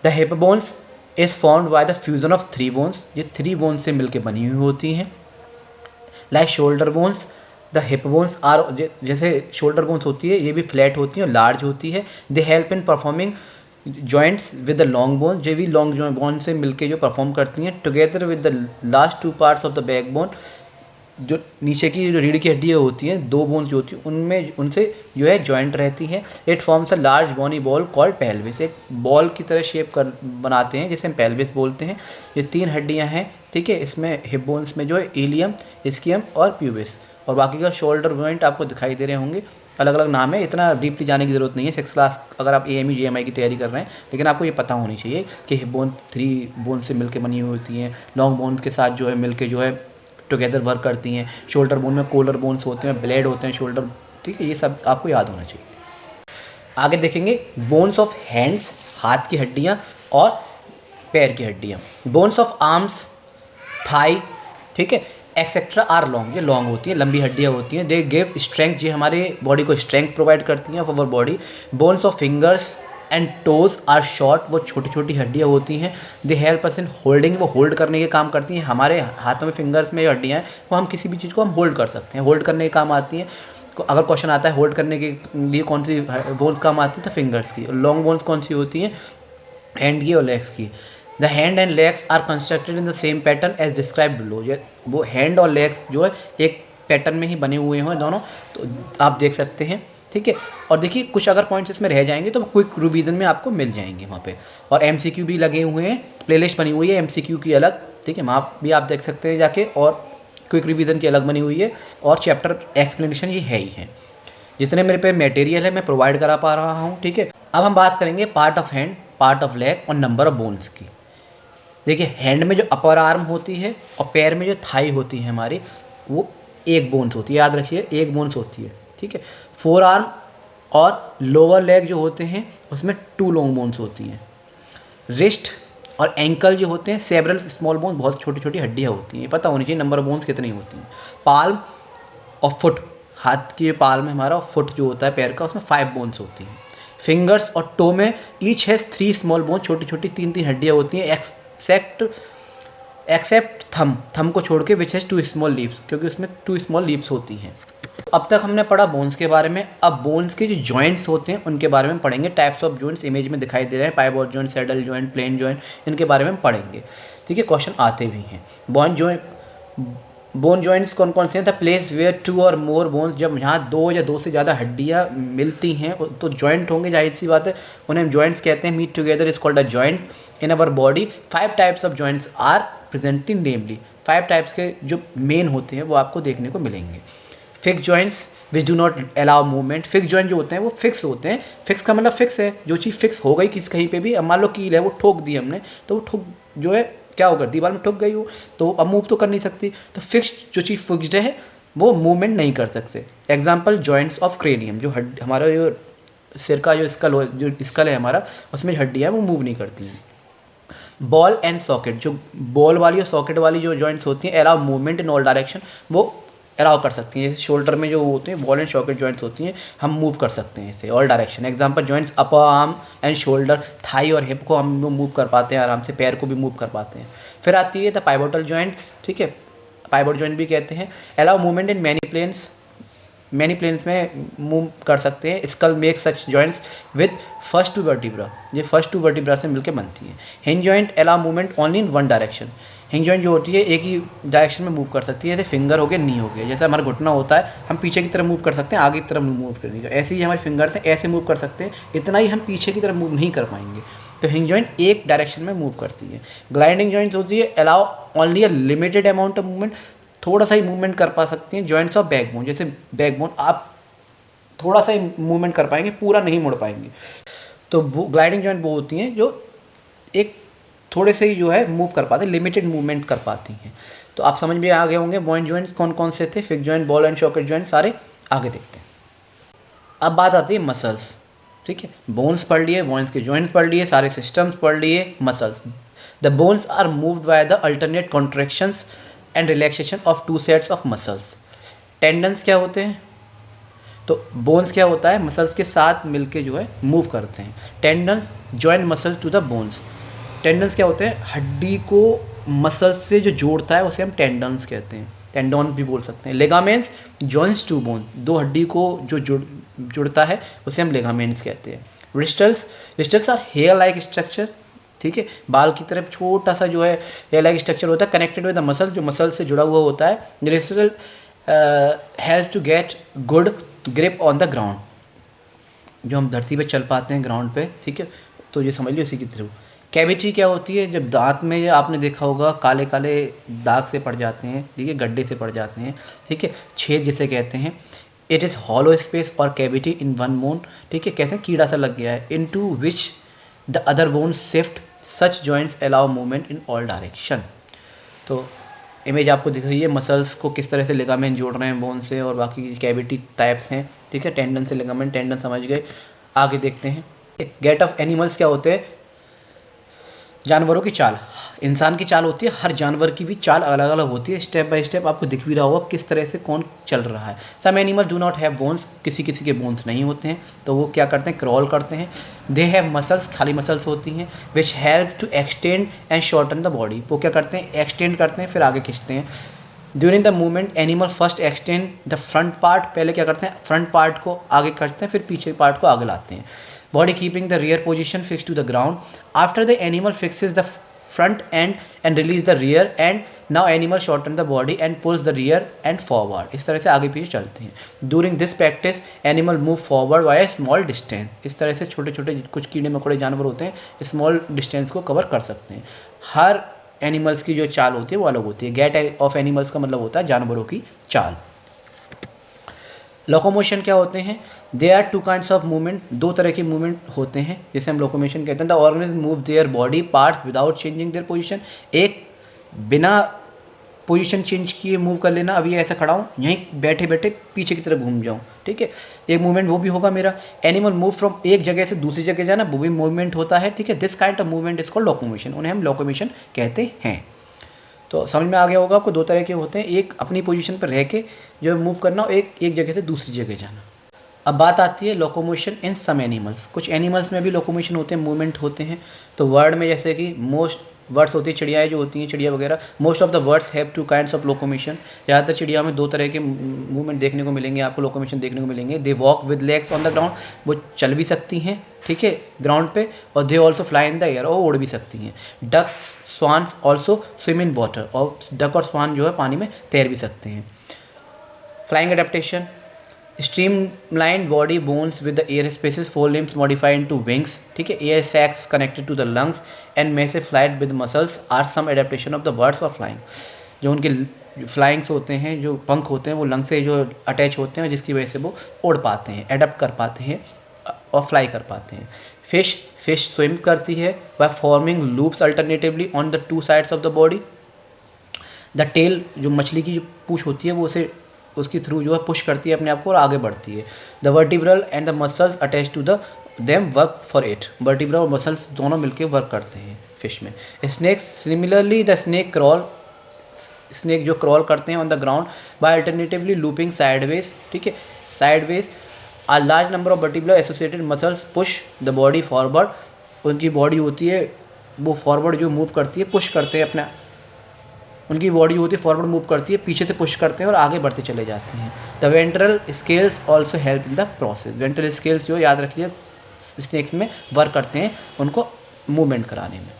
A: The hip bones is formed by the fusion of 3 bones, ये 3 बोन्स से मिलके बनी हुई होती हैं। Like shoulder bones, the hip bones are, जैसे शोल्डर बोन्स होती है ये भी फ्लैट होती है और लार्ज होती है। They help in performing joints with the long bone, जो भी लॉन्ग बोन से मिलके जो परफॉर्म करती हैं। Together with the last 2 parts of the back bone, जो नीचे की जो रीढ़ की हड्डियाँ होती हैं, 2 बोन्स जो होती हैं उनमें, उनसे जो है जॉइंट रहती हैं। It forms a large bony ball called pelvis, एक बॉल की तरह शेप कर बनाते हैं जिसे हम पेल्विस बोलते हैं। ये 3 हड्डियाँ हैं, ठीक है, इसमें हिप बोन्स में जो है इलियम, इस्कियम और प्यूबिस, और बाकी का शोल्डर जॉइंट आपको दिखाई दे रहे होंगे, अलग अलग नाम है, इतना डीपली जाने की ज़रूरत नहीं है 6th क्लास अगर आप AMU GMI की तैयारी कर रहे हैं, लेकिन आपको ये पता होनी चाहिए कि हिप बोन 3 बोन से मिलकर बनी हुई होती हैं, लॉन्ग बोन्स के साथ जो है मिलके जो है टुगेदर वर्क करती हैं। शोल्डर बोन में कोलर बोन्स होते हैं, ब्लेड होते हैं शोल्डर, ठीक है, ये सब आपको याद होना चाहिए। आगे देखेंगे बोन्स ऑफ हैंड्स, हाथ की हड्डियाँ और पैर की हड्डियाँ। बोन्स ऑफ आर्म्स, थाई, ठीक है, एक्सेट्रा आर लॉन्ग, ये लॉन्ग होती हैं, लंबी हड्डियाँ होती हैं। दे गिव स्ट्रेंथ, ये हमारे बॉडी को स्ट्रेंथ प्रोवाइड करती हैं of our body. Bones of fingers and toes are short, वो छोटी छोटी हड्डियाँ होती हैं। They help us in holding, वो होल्ड करने के काम करती हैं। हमारे हाथों में फिंगर्स में जो हड्डियाँ हैं वो हम किसी भी चीज़ को हम होल्ड कर सकते हैं, होल्ड करने के काम आती हैं। अगर क्वेश्चन आता है होल्ड करने के लिए कौन सी बोन्स काम आती है, तो फिंगर्स की। लॉन्ग बोन्स कौन सी होती हैं, हैंड की और लेग्स की। The hand and legs are constructed in the same pattern as describe below, ये वो हैंड और लेग्स जो है एक पैटर्न में ही बने हुए हैं दोनों, तो आप देख सकते हैं, ठीक है। और देखिए कुछ अगर पॉइंट्स इसमें रह जाएंगे तो क्विक रिवीजन में आपको मिल जाएंगे वहाँ पे, और MCQ भी लगे हुए हैं, प्लेलिस्ट बनी हुई है MCQ की अलग, ठीक है, वहाँ भी आप देख सकते हैं जाके, और क्विक रिवीजन की अलग बनी हुई है, और चैप्टर एक्सप्लेनेशन ये है ही है। जितने मेरे पे मटेरियल है मैं प्रोवाइड करा पा रहा हूँ, ठीक है। अब हम बात करेंगे part of hand, part of leg और नंबर ऑफ बोन्स की। देखिए हैंड में जो अपर आर्म होती है और पैर में जो थाई होती है हमारी, वो 1 बोन्स होती है, याद रखिए 1 बोन्स होती है, ठीक है। 4 आर्म और लोअर लेग जो होते हैं उसमें 2 लॉन्ग बोन्स होती हैं। रिस्ट और एंकल जो होते हैं सेवरल स्मॉल बोन्स, बहुत छोटी छोटी हड्डियाँ होती हैं, पता होनी चाहिए नंबर ऑफ बोन्स कितनी होती हैं। पाल्म और फुट, हाथ की पाल्म में हमारा, और फुट जो होता है पैर का, उसमें 5 बोन्स होती हैं। फिंगर्स और टो में ईच हैज़ 3 स्मॉल बोन्स, छोटी छोटी 3 हड्डियाँ होती हैं, एक्सेप्ट थम को छोड़ के, विच हैज़ 2 स्मॉल लीव्स, क्योंकि उसमें 2 स्मॉल लीव्स होती हैं। अब तक हमने पढ़ा बोन्स के बारे में, अब बोन्स के जो जॉइंट्स होते हैं उनके बारे में पढ़ेंगे। टाइप्स ऑफ जॉइंट्स इमेज में दिखाई दे रहे हैं, pivot joint, saddle joint, plane joint, इनके बारे में पढ़ेंगे, ठीक है, क्वेश्चन आते भी हैं। बोन जॉइंट्स कौन कौन से हैं? द प्लेस वेयर टू और मोर बोन्स, जब यहाँ दो या दो से ज़्यादा हड्डियाँ मिलती हैं तो जॉइंट होंगे, जाहिर सी बात है, उन्हें हम जॉइंट्स कहते हैं। Meet together is called a joint in our body. 5 types of joints are presenting namely. 5 types के जो मेन होते हैं वो आपको देखने को मिलेंगे। Fix joints which do not allow movement. Fix joint जो होते हैं वो फिक्स होते हैं। फिक्स का मतलब फिक्स है, जो चीज़ फिक्स हो गई किसी कहीं पे भी, अब मान लो कील है वो ठोक दी हमने, तो वो ठोक जो है क्या होगा, दीवार में ठुक गई हो तो अब मूव तो कर नहीं सकती। तो फिक्स जो चीज़ फिक्स्ड है वो मूवमेंट नहीं कर सकते। एग्जांपल जॉइंट्स ऑफ क्रेनियम, जो हमारा जो सिर का जो स्कल है हमारा, उसमें हड्डियाँ वो मूव नहीं करती हैं। बॉल एंड सॉकेट, जो बॉल वाली और सॉकेट वाली जो जॉइंट्स होती हैं allow movement in all direction, वो अलाउ कर सकती हैं। जैसे शोल्डर में जो होते हैं बॉल एंड सॉकेट जॉइंट्स होती हैं, हम मूव कर सकते हैं इसे all direction. Example joints upper arm and shoulder, thigh और हिप को हम मूव कर पाते हैं आराम से, पैर को भी मूव कर पाते हैं। फिर आती है द पाइवोटल जॉइंट्स, ठीक है, पाइवोट जॉइंट भी कहते हैं। Allow movement in many planes में मूव कर सकते हैं। Skull make such joints with first 2 vertebra, ये फर्स्ट 2 वर्टिब्रा से मिलकर बनती है। Hinge joint allow movement only in one direction, hinge joint जो होती है एक ही डायरेक्शन में मूव कर सकती है। जैसे फिंगर हो गया, नी हो गया, जैसे हमारा घुटना होता है हम पीछे की तरफ मूव कर सकते हैं, आगे की तरफ मूव कर नहीं, ऐसे ही हमारे फिंगर्स हैं ऐसे मूव कर सकते हैं, इतना ही हम पीछे की तरफ मूव नहीं कर पाएंगे। तो हिंज जॉइंट एक डायरेक्शन में मूव करती है। ग्लाइडिंग जॉइंट्स होती है allow only a limited amount of movement, थोड़ा सा ही मूवमेंट कर पा सकती हैं। जॉइंट्स ऑफ बैकबोन, जैसे बैकबोन आप थोड़ा सा ही मूवमेंट कर पाएंगे, पूरा नहीं मुड़ पाएंगे। तो ग्लाइडिंग जॉइंट वो होती हैं जो एक थोड़े से ही जो है मूव कर पाते हैं, लिमिटेड मूवमेंट कर पाती हैं। तो आप समझ में आ गए होंगे बॉन जॉइंट्स कौन कौन से थे, fix joint, ball and socket joint, सारे। आगे देखते हैं। अब बात आती है मसल्स, ठीक है, बोन्स पढ़ लिए, बोन्स के जॉइंट्स पढ़ लिए, सारे सिस्टम्स पढ़ लिए, muscles. The bones are moved by the alternate contractions and relaxation of 2 sets of muscles. Tendons क्या होते हैं? तो बोन्स क्या होता है, मसल्स के साथ मिलके जो है मूव करते हैं। Tendons joint muscle to the bones. Tendons क्या होते हैं, हड्डी को मसल्स से जो जोड़ता है उसे हम टेंडन्स कहते हैं, टेंडोन भी बोल सकते हैं। लेगामेंट्स जॉइंट्स टू बोन, दो हड्डी को जो जुड़ता है उसे हम लेगामेंट्स कहते हैं। रिस्टल्स आर हेयर लाइक स्ट्रक्चर, ठीक है, बाल की तरफ छोटा सा जो है हेयर लाइक स्ट्रक्चर होता है, कनेक्टेड विद द मसल, जो मसल से जुड़ा हुआ होता है। Bristle help to get good grip on the ground, जो हम धरती पे चल पाते हैं ग्राउंड पे, ठीक है, तो ये समझ लो इसी की थ्रू। कैविटी क्या होती है, जब दांत में आपने देखा होगा काले काले दाग से पड़ जाते हैं, ठीक है, गड्ढे से पड़ जाते हैं, ठीक है, छेद जिसे कहते हैं। It is hollow space or cavity in one bone, ठीक है, कैसे कीड़ा सा लग गया है, into which the other bone shift, such joints allow movement in all direction. तो इमेज आपको दिख रही है, मसल्स को किस तरह से लिगामेंट जोड़ रहे हैं बोन से, और बाकी कैविटी टाइप्स हैं, ठीक है, टेंडन से लिगामेंट, टेंडन समझ गए। आगे देखते हैं। गेट ऑफ एनिमल्स क्या होते हैं, जानवरों की चाल। इंसान की चाल होती है, हर जानवर की भी चाल अलग अलग होती है, स्टेप बाय स्टेप आपको दिख भी रहा होगा किस तरह से कौन चल रहा है। Some animal do not have bones, किसी किसी के बोन्स नहीं होते हैं, तो वो क्या करते हैं, क्रॉल करते हैं। दे हैव मसल्स, खाली मसल्स होती हैं, which help to extend and shorten the body, वो क्या करते हैं, एक्सटेंड करते हैं फिर आगे खींचते हैं। During the movement animal first extend the front part, पहले क्या करते हैं, फ्रंट पार्ट को आगे करते हैं, फिर पीछे पार्ट को आगे लाते हैं। Body keeping the rear position fix to the ground. After the animal fixes the front end and release the rear end, now animal shorten the body and pulls the rear end forward, इस तरह से आगे पीछे चलते हैं। during this practice animal move forward by a small distance, इस तरह से छोटे छोटे कुछ कीड़े मकोड़े जानवर होते हैं स्मॉल डिस्टेंस को कवर कर सकते हैं। हर एनिमल्स की जो चाल होती है वो अलग होती है। गेट ऑफ एनिमल्स का मतलब होता है जानवरों की चाल। लोकोमोशन क्या होते हैं, they are 2 kinds of movement, 2 तरह के मूवमेंट होते हैं जिसे हम लोकोमोशन कहते हैं। The organism move their body parts without changing their position, एक बिना पोजीशन चेंज किए मूव कर लेना, अभी ऐसा खड़ा हूँ यहीं बैठे बैठे पीछे की तरफ घूम जाऊँ, ठीक है, एक मूवमेंट वो भी होगा मेरा। एनिमल मूव फ्रॉम एक जगह से दूसरी जगह जाना, वो भी मूवमेंट होता है, ठीक है। This kind of movement is called locomotion, उन्हें हम लोकोमोशन कहते हैं। तो समझ में आ गया होगा आपको, 2 तरह के होते हैं, एक अपनी पोजीशन पर रह के जो मूव करना, और एक जगह से दूसरी जगह जाना। अब बात आती है लोकोमोशन इन सम एनिमल्स, कुछ एनिमल्स में भी लोकोमोशन होते हैं, मूवमेंट होते हैं। तो वर्ड में जैसे कि मोस्ट वर्ड्स होती है, चिड़ियाएँ जो होती हैं, चिड़िया वगैरह, most of the birds have two kinds of locomotion. ज़्यादातर चिड़िया में दो तरह के मूवमेंट देखने को मिलेंगे, आपको लोकोमोशन देखने को मिलेंगे। They walk with legs on the ground, वो चल भी सकती हैं, ठीक है, ग्राउंड पे, और they also fly in the air, और उड़ भी सकती हैं। Ducks swans also swim in water, और डक और स्वान जो है पानी में तैर भी सकते हैं। Flying adaptation, streamline body bones with the air spaces, 4 limbs modify into wings, ठीक है, air sacs connected to the lungs and massive flight with muscles are some adaptation of the birds of flying. जो उनके फ्लाइंग्स होते हैं, जो पंख होते हैं, वो लंग से जो अटैच होते हैं, जिसकी वजह से वो उड़ पाते हैं, एडप्ट कर पाते हैं और फ्लाई कर पाते हैं। फिश स्विम करती है by forming loops alternatively on the 2 sides of the body. The tail, जो मछली की जो पूँछ होती है, वो उसे उसकी थ्रू जो है पुश करती है अपने आप को और आगे बढ़ती है। The vertebral and the muscles attach to the them work for it, vertebral और मसल्स दोनों मिलकर वर्क करते हैं फिश में। Snakes similarly the snake crawl, snake जो क्रॉल करते हैं on the ground by alternatively looping sideways, ठीक है, sideways. A large number of vertebral associated muscles push the body forward, उनकी बॉडी होती है वो फॉरवर्ड जो मूव करती है, पुश करते हैं अपना, उनकी बॉडी होती है फॉरवर्ड मूव करती है, पीछे से पुश करते हैं और आगे बढ़ते चले जाते हैं। The ventral scales also help in the process, ventral scales जो याद रखिए स्नेक्स में वर्क करते हैं उनको मूवमेंट कराने में।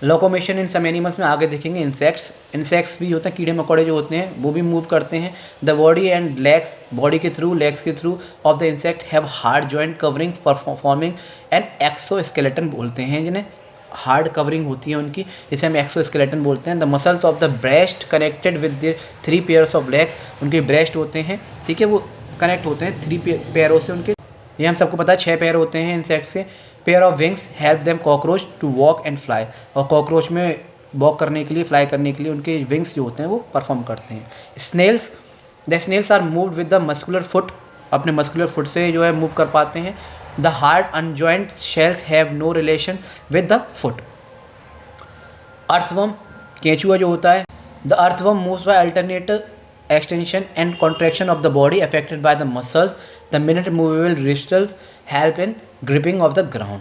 A: लोकोमोशन इन सम एनिमल्स में आगे देखेंगे। इंसेक्ट्स भी होते हैं, कीड़े मकोड़े जो होते हैं वो भी मूव करते हैं। The body and legs, body के थ्रू, लेग्स के through of the insect have hard joint covering for forming and exoskeleton बोलते हैं, जिन्हें हार्ड कवरिंग होती है उनकी, जिसे हम एक्सोस्केलेटन बोलते हैं। The muscles of the breast connected with the 3 pairs of legs, उनके ब्रेस्ट होते हैं, ठीक है, वो कनेक्ट होते हैं 3 पैरों से उनके, ये हम सबको पता है 6 पैर होते हैं इंसेक्ट्स के। Pair of wings help them cockroach to walk and fly, और कॉकरोच में वॉक करने के लिए, फ्लाई करने के लिए उनके विंग्स जो होते हैं वो परफॉर्म करते हैं। Snails, the snails are moved with the muscular foot, अपने मस्कुलर फुट से जो है मूव कर पाते हैं। The hard unjointed shells have no relation with the foot. Earthworm, केंचुआ जो होता है, the earthworm moves by alternative extension and contraction of the body affected by the muscles. The minute movable bristles help in gripping of the ground,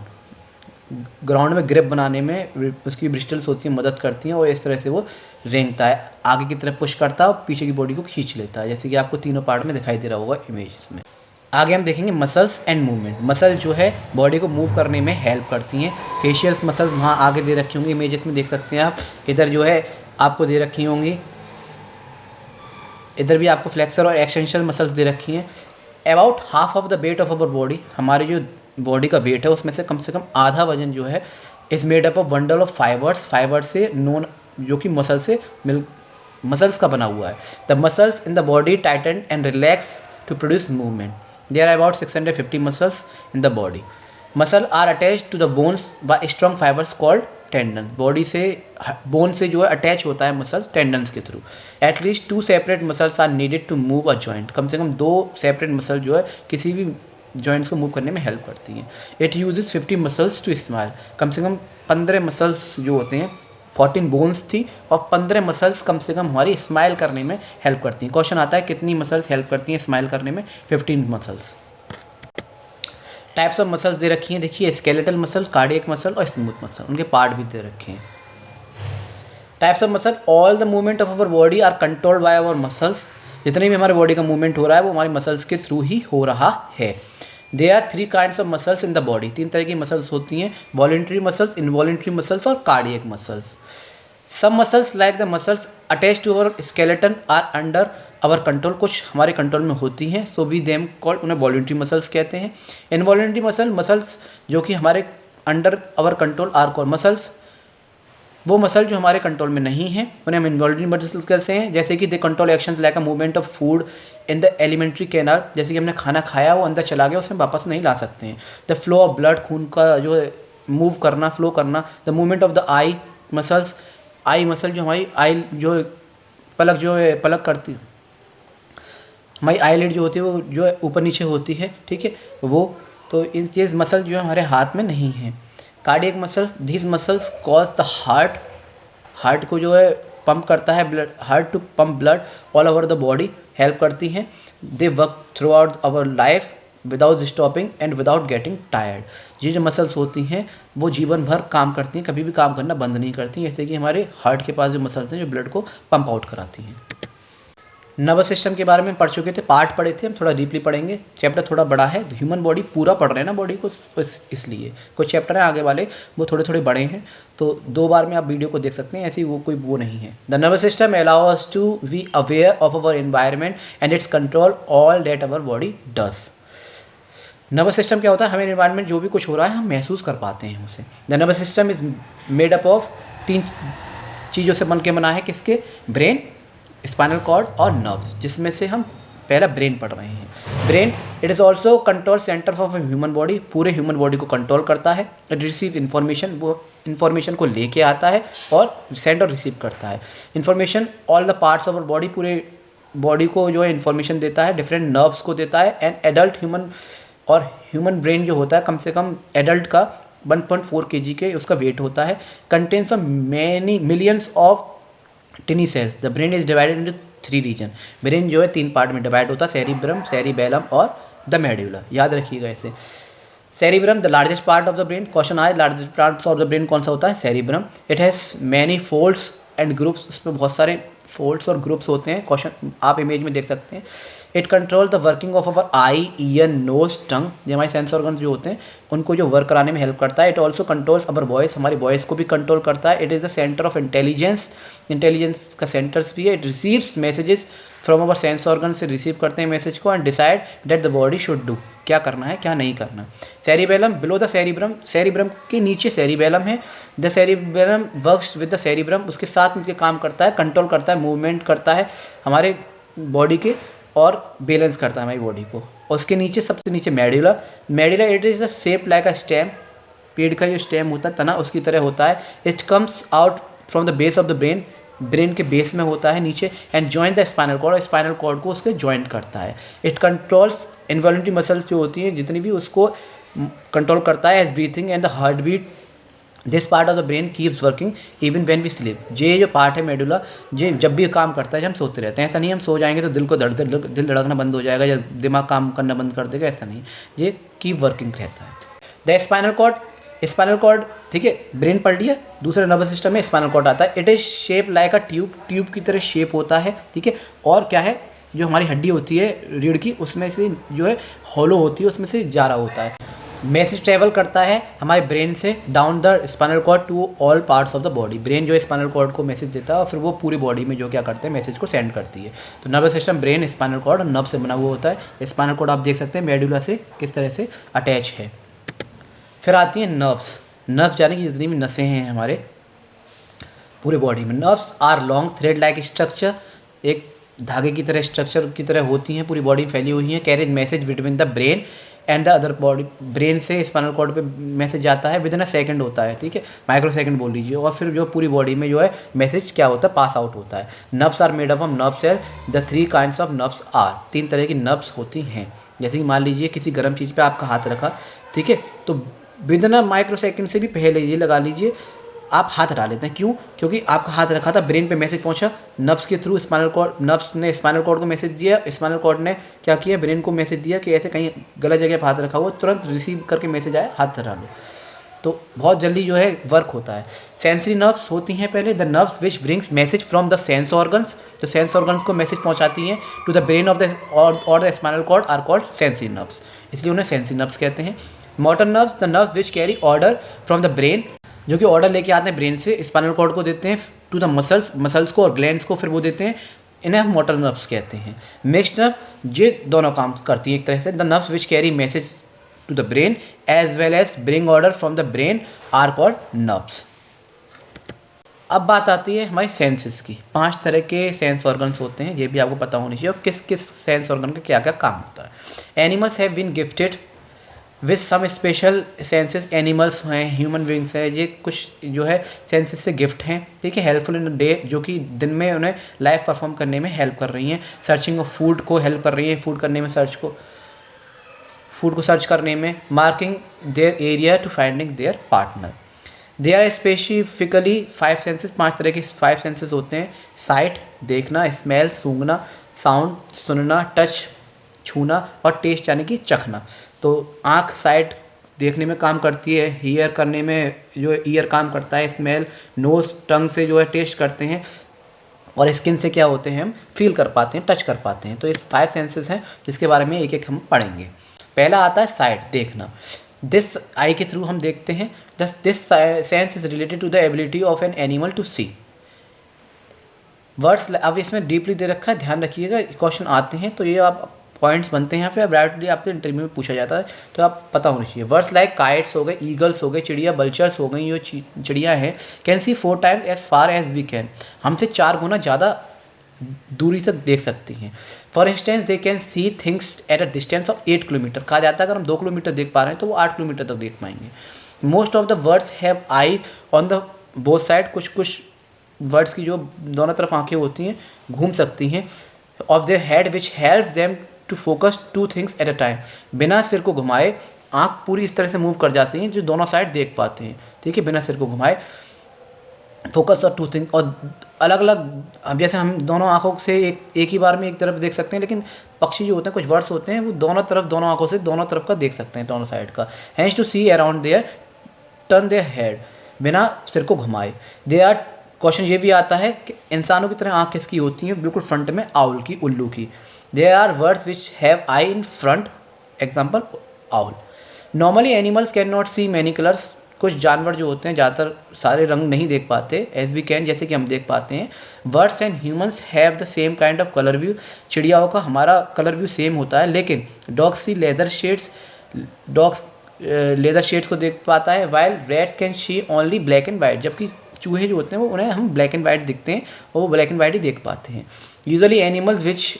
A: ground में grip बनाने में उसकी bristles होती हैं, मदद करती हैं, और इस तरह से वो रेंगता है, आगे की तरफ पुश करता है और पीछे की बॉडी को खींच लेता है, जैसे कि आपको तीनों पार्ट में दिखाई दे रहा होगा इमेज में। आगे हम देखेंगे मसल्स एंड मूवमेंट। मसल जो है बॉडी को मूव करने में हेल्प करती हैं। फेशियल्स मसल्स वहाँ आगे दे रखी होंगी, इमेजेस में देख सकते हैं आप, इधर जो है आपको दे रखी होंगी, इधर भी आपको फ्लेक्सर और एक्सटेंशन मसल्स दे रखी हैं। About half of the weight of our body, हमारी जो बॉडी का वेट है उसमें से कम आधा वजन जो है is made up of bundle of fibres से नॉन, जो कि मसल से मसल्स का बना हुआ है। The muscles in the body tighten and relax to produce movement. There are about 650 muscles in the body. Muscle are attached to the bones by strong fibers called tendons. Body से, bone से जो है attach होता है muscle tendons के through. At least 2 separate muscles are needed to move a joint. कम से कम 2 separate muscle जो है किसी भी जॉइंट्स को मूव करने में हेल्प करती हैं। It uses 50 muscles to smile. कम से कम 15 मसल्स जो होते हैं, 14 बोन्स थी और 15 मसल्स कम से कम हमारी स्माइल करने में हेल्प करती हैं। क्वेश्चन आता है कितनी मसल्स हेल्प करती हैं स्माइल करने में? 15 मसल्स। टाइप्स ऑफ मसल्स दे रखी हैं, देखिए स्केलेटल मसल, कार्डियक मसल और स्मूथ मसल, उनके पार्ट भी दे रखे हैं। Types of muscle, all the movement of our body are controlled by our muscles. जितने भी हमारे बॉडी का मूवमेंट हो रहा है वो हमारी मसल्स के थ्रू ही हो रहा है। There are 3 kinds of muscles in the body. 3 तरह की मसल्स होती हैं, वॉलेंट्री मसल्स, इनवॉलेंट्री मसल्स और cardiac muscles. Some muscles like the muscles attached to our skeleton are under our control. कुछ हमारे कंट्रोल में होती हैं, so we them called, उन्हें वॉलेंट्री मसल्स कहते हैं। इनवॉलेंट्री मसल्स जो कि हमारे under our control are called muscles. वो मसल जो हमारे कंट्रोल में नहीं है उन्हें हम इनवॉल्वरी मसल्स कहते हैं। जैसे कि they control actions like a movement of food in the alimentary canal, जैसे कि हमने खाना खाया वो अंदर चला गया, उसमें वापस नहीं ला सकते हैं। द फ्लो ऑफ ब्लड, खून का जो है मूव करना, फ्लो करना। The movement of the eye muscles, I muscle जो हमारी आई जो पलक जो है पलक करती है, हमारी आईलिड जो होती है वो जो है ऊपर नीचे होती है, ठीक है वो। तो इन चीज़ मसल जो है हमारे हाथ में नहीं है। Cardiac muscles, these muscles cause the heart को जो है पंप करता है, blood, heart to pump blood all over the body, help करती हैं। They work throughout our life without stopping and without getting tired. ये जो मसल्स होती हैं वो जीवन भर काम करती हैं, कभी भी काम करना बंद नहीं करती, जैसे कि हमारे हार्ट के पास जो मसल्स हैं जो ब्लड को पंप आउट कराती हैं। नर्वस सिस्टम के बारे में पढ़ चुके थे, पार्ट पढ़े थे, हम थोड़ा डीपली पढ़ेंगे। चैप्टर थोड़ा बड़ा है, ह्यूमन बॉडी पूरा पढ़ रहे हैं ना बॉडी को, इसलिए कुछ चैप्टर हैं आगे वाले वो थोड़े थोड़े बड़े हैं, तो 2 बार में आप वीडियो को देख सकते हैं, ऐसी वो नहीं है। The nervous system allow us to be aware of our environment and its control all that our body does. Nervous system क्या होता है, हमें एनवायरनमेंट जो भी कुछ हो रहा है हम महसूस कर पाते हैं उसे। The nervous system is made up of 3 चीज़ों से बन के बना है, किसके? ब्रेन, स्पाइनल कॉर्ड और नर्व्स, जिसमें से हम पहला ब्रेन पढ़ रहे हैं। Brain it is also control centre of human body, पूरे ह्यूमन बॉडी को कंट्रोल करता है। इट रिसीव इन्फॉर्मेशन, वो इन्फॉर्मेशन को लेके आता है और सेंड और रिसीव करता है information. All the parts of our body, पूरे बॉडी को जो है इन्फॉर्मेशन देता है, डिफरेंट नर्व्स को देता है। एंड एडल्ट ह्यूमन और ह्यूमन ब्रेन जो होता है कम से कम एडल्ट का 1.4 kg के उसका वेट होता है। Contains of many millions of tiny cells. The brain is divided into 3 region. Brain जो है 3 पार्ट में डिवाइड होता है, सेरिब्रम, सेरिबेलम और द मेडुला। याद रखिएगा इसे। Cerebrum the largest part of the brain, question आए largest part of the brain कौन सा होता है? Cerebrum. It has many folds and groups, उसमें बहुत सारे फोल्ड्स और ग्रुप्स होते हैं, क्वेश्चन आप इमेज में देख सकते हैं। It control the working of our eye, ear, nose, tongue, ये हमारे सेंस ऑर्गन जो होते हैं उनको जो वर्क कराने में हेल्प करता है। It also controls our voice, हमारी वॉइस को भी कंट्रोल करता है। It is the centre of intelligence, intelligence का सेंटर्स भी है। It receives messages from our sense organ, से रिसीव करते हैं मैसेज को, and decide that the body should do, क्या करना है क्या नहीं करना। Cerebellum below the cerebrum, cerebrum के नीचे सेरिबेलम है। The cerebellum works with the cerebrum, उसके साथ मिलकर काम करता है, कंट्रोल करता है, मूवमेंट करता है हमारे बॉडी के और बैलेंस करता है हमारी बॉडी को। और उसके नीचे सबसे नीचे medulla. Medulla it is the shape like a stem, पेड़ का जो स्टेम होता है तना उसकी तरह होता है। It comes out from the base of the brain, brain के बेस में होता है नीचे। And join the spinal cord, और स्पाइनल कॉर्ड को उसके जॉइंट करता है। इट कंट्रोल्स इनवॉल्यूंटरी मसल्स जो होती हैं जितनी भी, उसको कंट्रोल करता है, as breathing and the heart beat. This part of the brain keeps working even when we sleep. ये जो पार्ट है मेडुला, ये जब भी काम करता है जब हम सोते रहते हैं। ऐसा नहीं हम सो जाएंगे तो दिल धड़कना बंद हो जाएगा या दिमाग काम करना बंद कर देगा, ऐसा नहीं, ये कीप वर्किंग रहता है। The spinal cord, spinal cord ठीक है, ब्रेन पढ़ लिया। दूसरे नर्वस सिस्टम में स्पाइनल कॉर्ड आता है। It is shape like a tube, tube की तरह शेप होता है, ठीक है। और क्या है, जो हमारी हड्डी होती है रीढ़ की, उसमें से जो है हॉलो होती है, उसमें से जा रहा होता है। मैसेज ट्रेवल करता है हमारे ब्रेन से down the spinal cord to all parts of the body. Brain जो है स्पाइनल कॉर्ड को मैसेज देता है और फिर वो पूरी बॉडी में जो क्या करते हैं मैसेज को सेंड करती है। तो nervous system brain, spinal cord और नर्व से बना हुआ होता है। स्पाइनल कॉर्ड आप देख सकते हैं मेडुला से किस तरह से अटैच है। फिर आती हैं नर्व्स। नर्व्स यानी कि जितनी भी नसें हैं हमारे पूरे बॉडी में। Nerves are long thread like structure, एक धागे की तरह स्ट्रक्चर की तरह होती हैं, पूरी बॉडी में फैली हुई हैं। Carries message between the brain and the other body, brain से स्पाइनल कॉर्ड पे मैसेज जाता है, विद इन अ सेकंड होता है, ठीक है, माइक्रो सेकंड बोल लीजिए। और फिर जो पूरी बॉडी में जो है मैसेज क्या होता है, पास आउट होता है। Nerves are made up of nerve cell. The 3 kinds of nerves are, 3 तरह की नर्व्स होती हैं। जैसे कि मान लीजिए किसी गर्म चीज़ पे आपका हाथ रखा, ठीक है, तो with in a micro second से भी पहले ये लगा लीजिए आप हाथ हटा लेते हैं। क्यों? क्योंकि आपका हाथ रखा था, ब्रेन पे मैसेज पहुंचा, नर्व्स के थ्रू स्पाइनल कॉर्ड, नर्व्स ने स्पाइनल कॉर्ड को मैसेज दिया, स्पाइनल कॉर्ड ने क्या किया, ब्रेन को मैसेज दिया कि ऐसे कहीं गलत जगह पर हाथ रखा हुआ, तुरंत रिसीव करके मैसेज आया हाथ हटा लो, तो बहुत जल्दी जो है वर्क होता है। सेंसरी नर्व्स होती हैं पहले, the nerves which brings message from the sense organs, तो सेंस ऑर्गन्स को मैसेज पहुँचाती हैं to the brain of the or the spinal cord are called sensory nerves, इसलिए उन्हें सेंसरी नर्व्स कहते हैं। Motor nerves, the nerves which carry order from the brain, जो कि ऑर्डर लेके आते हैं ब्रेन से, स्पाइनल कॉर्ड को देते हैं टू द मसल्स, मसल्स को और ग्लैंड्स को फिर वो देते हैं, इन्हें हम मोटर नर्व्स कहते हैं। मिक्स्ड नर्व ये दोनों काम करती हैं एक तरह से। The nerves which carry message to the brain as well as bring order from the brain are called nerves. अब बात आती है हमारी सेंसेस की। 5 तरह के सेंस ऑर्गन्स होते हैं, ये भी आपको पता होनी चाहिए, और किस किस सेंस ऑर्गन का क्या क्या काम होता है। Animals have been gifted with some special senses. Animals हैं, ह्यूमन बींग्स हैं, ये कुछ जो है सेंसेस से गिफ्ट हैं, ठीक है, हेल्पफुल इन डे, जो कि दिन में उन्हें लाइफ परफॉर्म करने में हेल्प कर रही हैं। सर्चिंग ऑफ फूड को हेल्प कर रही है, फूड करने में, फूड को सर्च करने में। Marking their area to finding their partner. They are specifically 5 senses, 5 तरह के 5 सेंसेस होते हैं। साइट देखना, स्मेल सूंघना, साउंड सुनना, टच छूना, और टेस्ट यानी कि चखना। तो आँख साइट देखने में काम करती है, हीयर करने में जो ईयर काम करता है, स्मेल, नोज़ टंग से जो है टेस्ट करते हैं, और स्किन से क्या होते हैं हम फील कर पाते हैं, टच कर पाते हैं। तो इस 5 सेंसेस हैं जिसके बारे में एक एक हम पढ़ेंगे। पहला आता है साइट, देखना। दिस आई के थ्रू हम देखते हैं। This sense is related to the ability of an animal to see. Birds अब इसमें डीपली दे रखा है, ध्यान रखिएगा, क्वेश्चन आते हैं तो ये आप पॉइंट्स बनते हैं यहाँ पे, डायरेक्टली आपके इंटरव्यू में पूछा जाता है तो आप पता होना चाहिए। वर्ड्स लाइक काइट्स हो गए, ईगल्स हो गए, चिड़िया, बल्चर्स हो गई, जो चिड़िया हैं, can see 4 times as far as we can, हमसे 4 गुना ज़्यादा दूरी से देख सकती हैं। For instance they can see things at a distance of 8 kilometre, कहा जाता है अगर हम 2 किलोमीटर देख पा रहे हैं तो वो 8 किलोमीटर तक देख पाएंगे। Most of the words have I on the both side, कुछ कुछ वर्ड्स की जो दोनों तरफ आंखें होती हैं घूम सकती हैं, of their head which helps them to focus 2 things at a time, बिना सिर को घुमाए आँख पूरी इस तरह से मूव कर जाती हैं जो दोनों साइड देख पाते हैं, ठीक है, बिना सिर को घुमाए, फोकस और 2 थिंग्स, और अलग अलग, अब जैसे हम दोनों आँखों से एक ही बार में एक तरफ देख सकते हैं, लेकिन पक्षी जो होते हैं, कुछ वर्ड्स होते हैं वो दोनों तरफ, दोनों आँखों से दोनों तरफ का देख सकते हैं, दोनों साइड का। Hence to see around their, turn their head, बिना सिर को घुमाए। दे आर, क्वेश्चन ये भी आता है कि इंसानों की तरह आँख किसकी होती है, बिल्कुल फ्रंट में, आउल की, उल्लू की। There are words which have eye in front, example owl. Normally animals can not see many colours, कुछ जानवर जो होते हैं ज़्यादातर सारे रंग नहीं देख पाते, एज वी कैन, जैसे कि हम देख पाते हैं। Birds and humans have the same kind of colour view, चिड़ियाओं का हमारा कलर व्यू सेम होता है, लेकिन dogs see leather shades, dogs leather shades को देख पाता है, while rats can see only black and white, जबकि चूहे जो होते हैं वो उन्हें हम ब्लैक एंड वाइट दिखते हैं और वो ब्लैक एंड वाइट ही देख पाते हैं। Usually animals which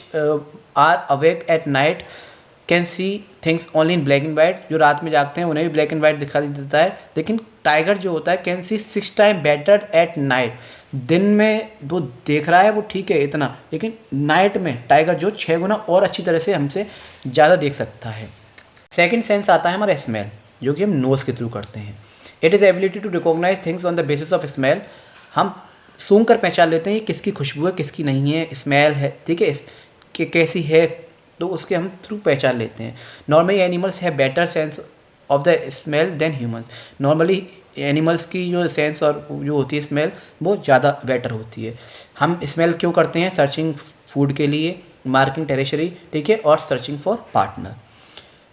A: are awake at night can see things only in black and white, जो रात में जागते हैं उन्हें भी ब्लैक एंड वाइट दिखाई देता है, लेकिन टाइगर जो होता है can see 6 time better at night, दिन में वो देख रहा है वो ठीक है इतना, लेकिन नाइट में टाइगर जो 6 गुना और अच्छी तरह से हमसे ज़्यादा देख सकता है। सेकेंड सेंस आता है हमारा स्मेल, जो कि हम नोज़ के थ्रू करते हैं। It is ability to recognise things on the basis of smell, हम सूंघ कर पहचान लेते हैं किसकी खुशबू है किसकी नहीं है, स्मेल है, ठीक है, कि कैसी है, तो उसके हम थ्रू पहचान लेते हैं। Normally animals have better sense of the smell then humans, normally animals की जो सेंस और जो होती है स्मेल वो ज़्यादा बेटर होती है। हम स्मेल क्यों करते हैं, सर्चिंग फूड के लिए, मार्किंग टेरिटरी, ठीक है, और searching for partner.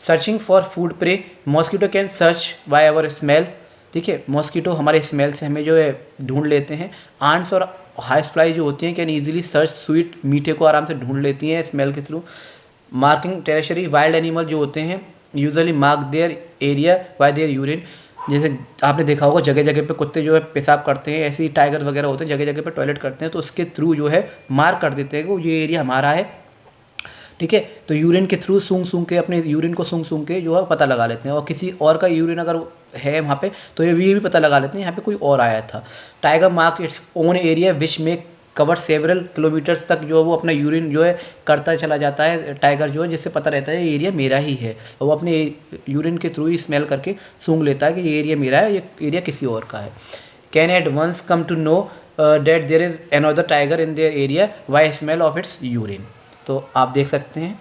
A: Searching for food prey, mosquito can search by our smell, ठीक है, मॉस्किटो हमारे स्मेल से हमें जो है ढूंढ लेते हैं। आंट्स और हाउस फ्लाई जो होती हैं कैन ईजिली सर्च स्वीट, मीठे को आराम से ढूंढ लेती हैं स्मेल के through. Marking territory, wild animal जो होते हैं usually mark there area bye there urine, जैसे आपने देखा होगा जगह जगह पे कुत्ते जो है पेशाब करते हैं, ऐसे ही टाइगर वगैरह होते हैं जगह जगह पे टॉयलेट करते हैं, तो उसके थ्रू जो है मार्क कर देते हैं कि वो ये एरिया हमारा है, ठीक है। तो यूरिन के थ्रू सूंघ के, अपने यूरिन को सूंघ के जो है पता लगा लेते हैं, और किसी और का यूरिन अगर है वहाँ पे तो ये भी पता लगा लेते हैं यहाँ पे कोई और आया था। Tiger mark its own area which में कवर सेवरल किलोमीटर्स तक जो वो अपना यूरिन जो है करता चला जाता है टाइगर जो है, जिससे पता रहता है ये एरिया मेरा ही है, और वो अपने यूरिन के थ्रू ही स्मेल करके सूंघ लेता है कि ये एरिया मेरा है, ये एरिया किसी और का है। Can at once come to know that there is another tiger in their area by smell of its urine. तो आप देख सकते हैं।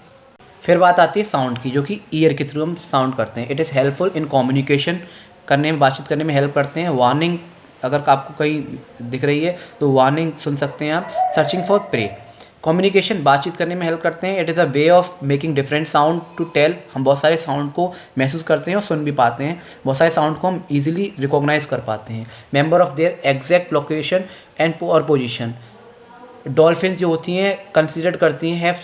A: फिर बात आती है साउंड की, जो कि ईयर के थ्रू हम साउंड करते हैं। It is helpful in communication करने में, बातचीत करने में हेल्प करते हैं। वार्निंग, अगर आपको कहीं दिख रही है तो वार्निंग सुन सकते हैं आप। सर्चिंग फॉर प्रे, कम्युनिकेशन, बातचीत करने में हेल्प करते हैं। It is a way of making different sound to tell, हम बहुत सारे साउंड को महसूस करते हैं और सुन भी पाते हैं, बहुत सारे साउंड को हम ईजिली रिकॉग्नाइज कर पाते हैं। Member of their exact location and और पोजिशन, डॉल्फिन जो होती हैं कंसिडर करती हैं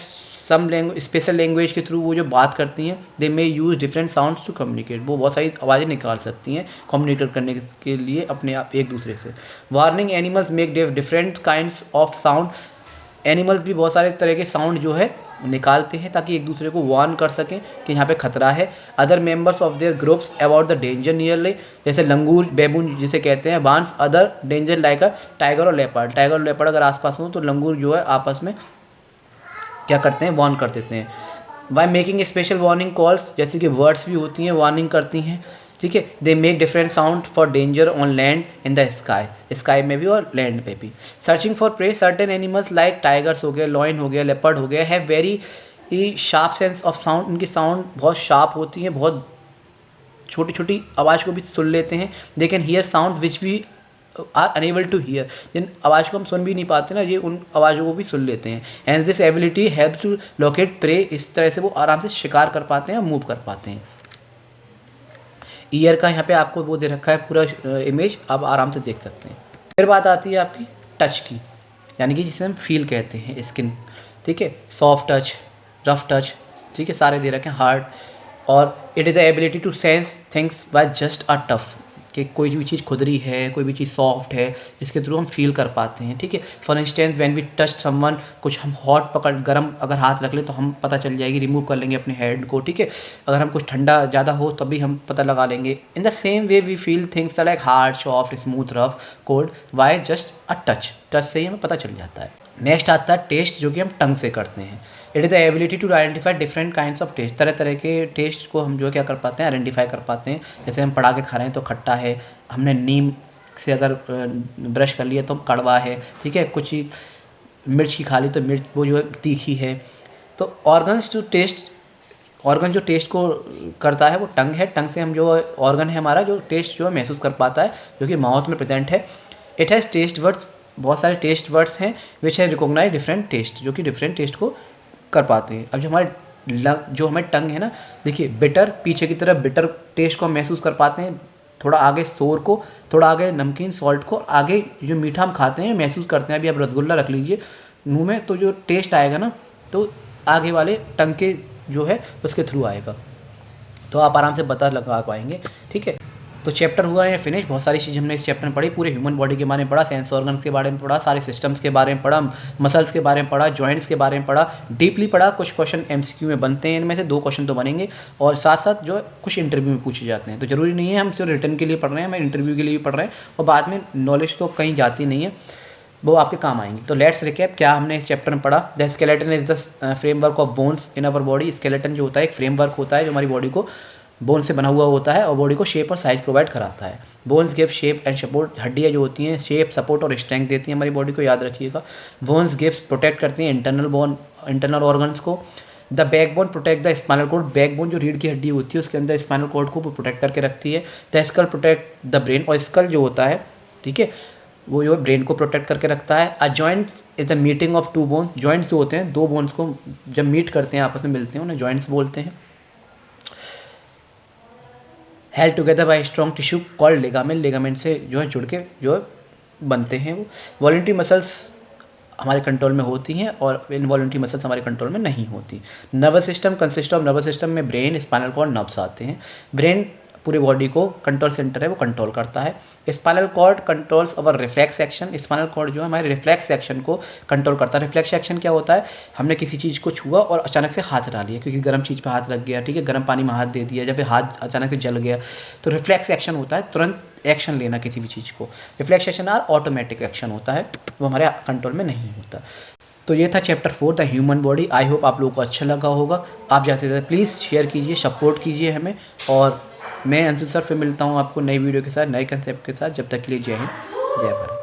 A: सम स्पेशल लैंग्वेज के थ्रू वो जो बात करती हैं, they may use different sounds to communicate, वो बहुत सारी आवाज़ें निकाल सकती हैं कम्युनिकेट करने के लिए अपने आप एक दूसरे से। Warning, animals make different kinds of sound, animals भी बहुत सारे तरह के साउंड जो है निकालते हैं ताकि एक दूसरे को वार्न कर सकें कि यहाँ पे खतरा है। Other members of their groups about the danger nearly, जैसे लंगूर, बेबून जिसे कहते हैं, warns other danger like a tiger और लेपर्ड, टाइगर और लेपर्ड अगर आसपास हो तो लंगूर जो है आपस में क्या करते हैं, वार्न कर देते हैं। By making special warning calls, जैसे कि वर्ड्स भी होती हैं वार्निंग करती हैं, ठीक है। They make different sound for danger on land in the sky, sky में भी और लैंड पे भी। Searching for prey, certain animals like tigers हो गए, लॉयन हो गया, लेपर्ड हो गया, हैव वेरी ये शार्प सेंस ऑफ साउंड, इनकी साउंड बहुत शार्प होती है, बहुत छोटी छोटी आवाज़ को भी सुन लेते हैं। They can hear sound which we are unable to hear, जिन आवाज़ को हम सुन भी नहीं पाते ना, ये उन आवाज़ों को भी सुन लेते हैं। And this ability help to locate prey, इस तरह से वो आराम से शिकार कर पाते हैं, मूव कर पाते हैं। ईयर का यहाँ पे आपको वो दे रखा है पूरा इमेज, आप आराम से देख सकते हैं। फिर बात आती है आपकी टच की, यानी कि जिसे हम फील कहते हैं, स्किन, ठीक है, सॉफ्ट टच, रफ टच, ठीक है, सारे दे रखे हैं, हार्ड। और it is the ability to sense things by just a touch, कि कोई भी चीज़ खुदरी है, कोई भी चीज़ सॉफ्ट है, इसके थ्रू हम फील कर पाते हैं, ठीक है। For instance when we touch someone, कुछ हम हॉट पकड़ गरम अगर हाथ रख लें तो हम पता चल जाएगी, रिमूव कर लेंगे अपने हैंड को, ठीक है। अगर हम कुछ ठंडा ज़्यादा हो तब भी हम पता लगा लेंगे। In the same way we feel things like hard, soft, smooth, rough, cold by just a touch, touch से ही हमें पता चल जाता है। नेक्स्ट आता है टेस्ट, जो कि हम टंग से करते हैं। It is the ability to identify different kinds of taste, तरह तरह के टेस्ट को हम जो क्या कर पाते हैं, आइडेंटिफाई कर पाते हैं। जैसे हम पड़ा के खा रहे हैं तो खट्टा है, हमने नीम से अगर ब्रश कर लिया तो कड़वा है, ठीक है। कुछ ही मिर्च की खा ली तो मिर्च वो जो है तीखी है। तो ऑर्गन्स टू टेस्ट, ऑर्गन जो टेस्ट को करता है वो टंग है। टंग से हम जो ऑर्गन है हमारा, जो टेस्ट जो है महसूस कर पाता है, जो कि माउथ में प्रेजेंट है। इट हैज़ टेस्ट वर्ड्स, बहुत सारे टेस्ट वर्ड्स हैं विच है रिकॉग्नाइज डिफरेंट टेस्ट, जो कि डिफरेंट टेस्ट को कर पाते हैं। अब जो हमारी टंग है ना, देखिए बिटर, पीछे की तरफ बिटर टेस्ट को हम महसूस कर पाते हैं, थोड़ा आगे सोर को, थोड़ा आगे नमकीन सॉल्ट को, आगे जो मीठा हम खाते हैं महसूस करते हैं। अभी आप रसगुल्ला रख लीजिए मुंह में तो जो टेस्ट आएगा ना, तो आगे वाले टंग के जो है उसके थ्रू आएगा, तो आप आराम से पता लगा पाएंगे, ठीक है। तो चैप्टर हुआ है फिनिश। बहुत सारी चीज़ हमने इस चैप्टर में पढ़ी, पूरे ह्यूमन बॉडी के बारे में पढ़ा, सेंस ऑर्गन्स के बारे में पढ़ा, सारे सिस्टम्स के बारे में पढ़ा, मसल्स के बारे में पढ़ा, जॉइंट्स के बारे में पढ़ा, डीपली पढ़ा। कुछ क्वेश्चन MCQ में बनते हैं, इनमें से 2 क्वेश्चन तो बनेंगे, और साथ साथ जो कुछ इंटरव्यू में पूछे जाते हैं। तो ज़रूरी नहीं है हम सिर्फ रिटर्न के लिए पढ़ रहे हैं, हम इंटरव्यू के लिए भी पढ़ रहे हैं, और बाद में नॉलेज तो कहीं जाती नहीं है, वो आपके काम आएंगी। तो लेट्स रिकैप, क्या हमने इस चैप्टर में पढ़ा। The skeleton is the framework of bones in our body. Skeleton जो होता है एक फ्रेमवर्क होता है जो हमारी बॉडी को बोन से बना हुआ होता है और बॉडी को शेप और साइज प्रोवाइड कराता है। Bones give shape and support, हड्डियाँ जो होती हैं शेप, सपोर्ट और स्ट्रेंथ देती हैं हमारी बॉडी को, याद रखिएगा। बोन्स गिव्स प्रोटेक्ट करती हैं इंटरनल ऑर्गन्स को। The backbone protect the spinal cord, backbone जो रीढ़ की हड्डी होती है उसके अंदर स्पाइनल कॉर्ड को प्रोटेक्ट करके रखती है। The skull protect the brain, और स्कल जो होता है, ठीक है, वो जो है ब्रेन को प्रोटेक्ट करके रखता है। A joints is the meeting of 2 bones, joints जो होते हैं 2 बोन्स को जब मीट करते हैं, आपस में मिलते हैं, उन्हें जॉइंट्स बोलते हैं। Held together by strong tissue called ligament, ligament से जो है जुड़ के जो है बनते हैं वो। वॉलंटरी मसल्स हमारे कंट्रोल में होती हैं और इनवॉलंटरी मसल्स हमारे कंट्रोल में नहीं होती। Nervous system consist of, nervous system में ब्रेन, स्पाइनल कॉर्ड, नर्व्स आते हैं। ब्रेन पूरी बॉडी को कंट्रोल सेंटर है, वो कंट्रोल करता है। स्पाइनल कॉर्ड कंट्रोल्स अवर रिफ्लेक्स एक्शन, स्पाइनल कॉर्ड जो है हमारे रिफ्लेक्स एक्शन को कंट्रोल करता है। रिफ्लेक्स एक्शन क्या होता है, हमने किसी चीज़ को छुआ और अचानक से हाथ हटा लिया, क्योंकि गर्म चीज़ पे हाथ लग गया, ठीक है, गर्म पानी में हाथ दे दिया, या फिर हाथ अचानक से जल गया, तो रिफ्लेक्स एक्शन होता है तुरंत एक्शन लेना किसी भी चीज़ को। रिफ्लेक्स एक्शन ऑटोमेटिक एक्शन होता है, वो हमारे कंट्रोल में नहीं होता। तो ये था chapter 4 the human body. I hope आप लोगों को अच्छा लगा होगा। आप ज़्यादा से ज़्यादा प्लीज़ शेयर कीजिए, सपोर्ट कीजिए हमें, और मैं अंशु सर फिर मिलता हूँ आपको नई वीडियो के साथ, नए कंसेप्ट के साथ। जब तक के लिए जय हिंद, जय भारत।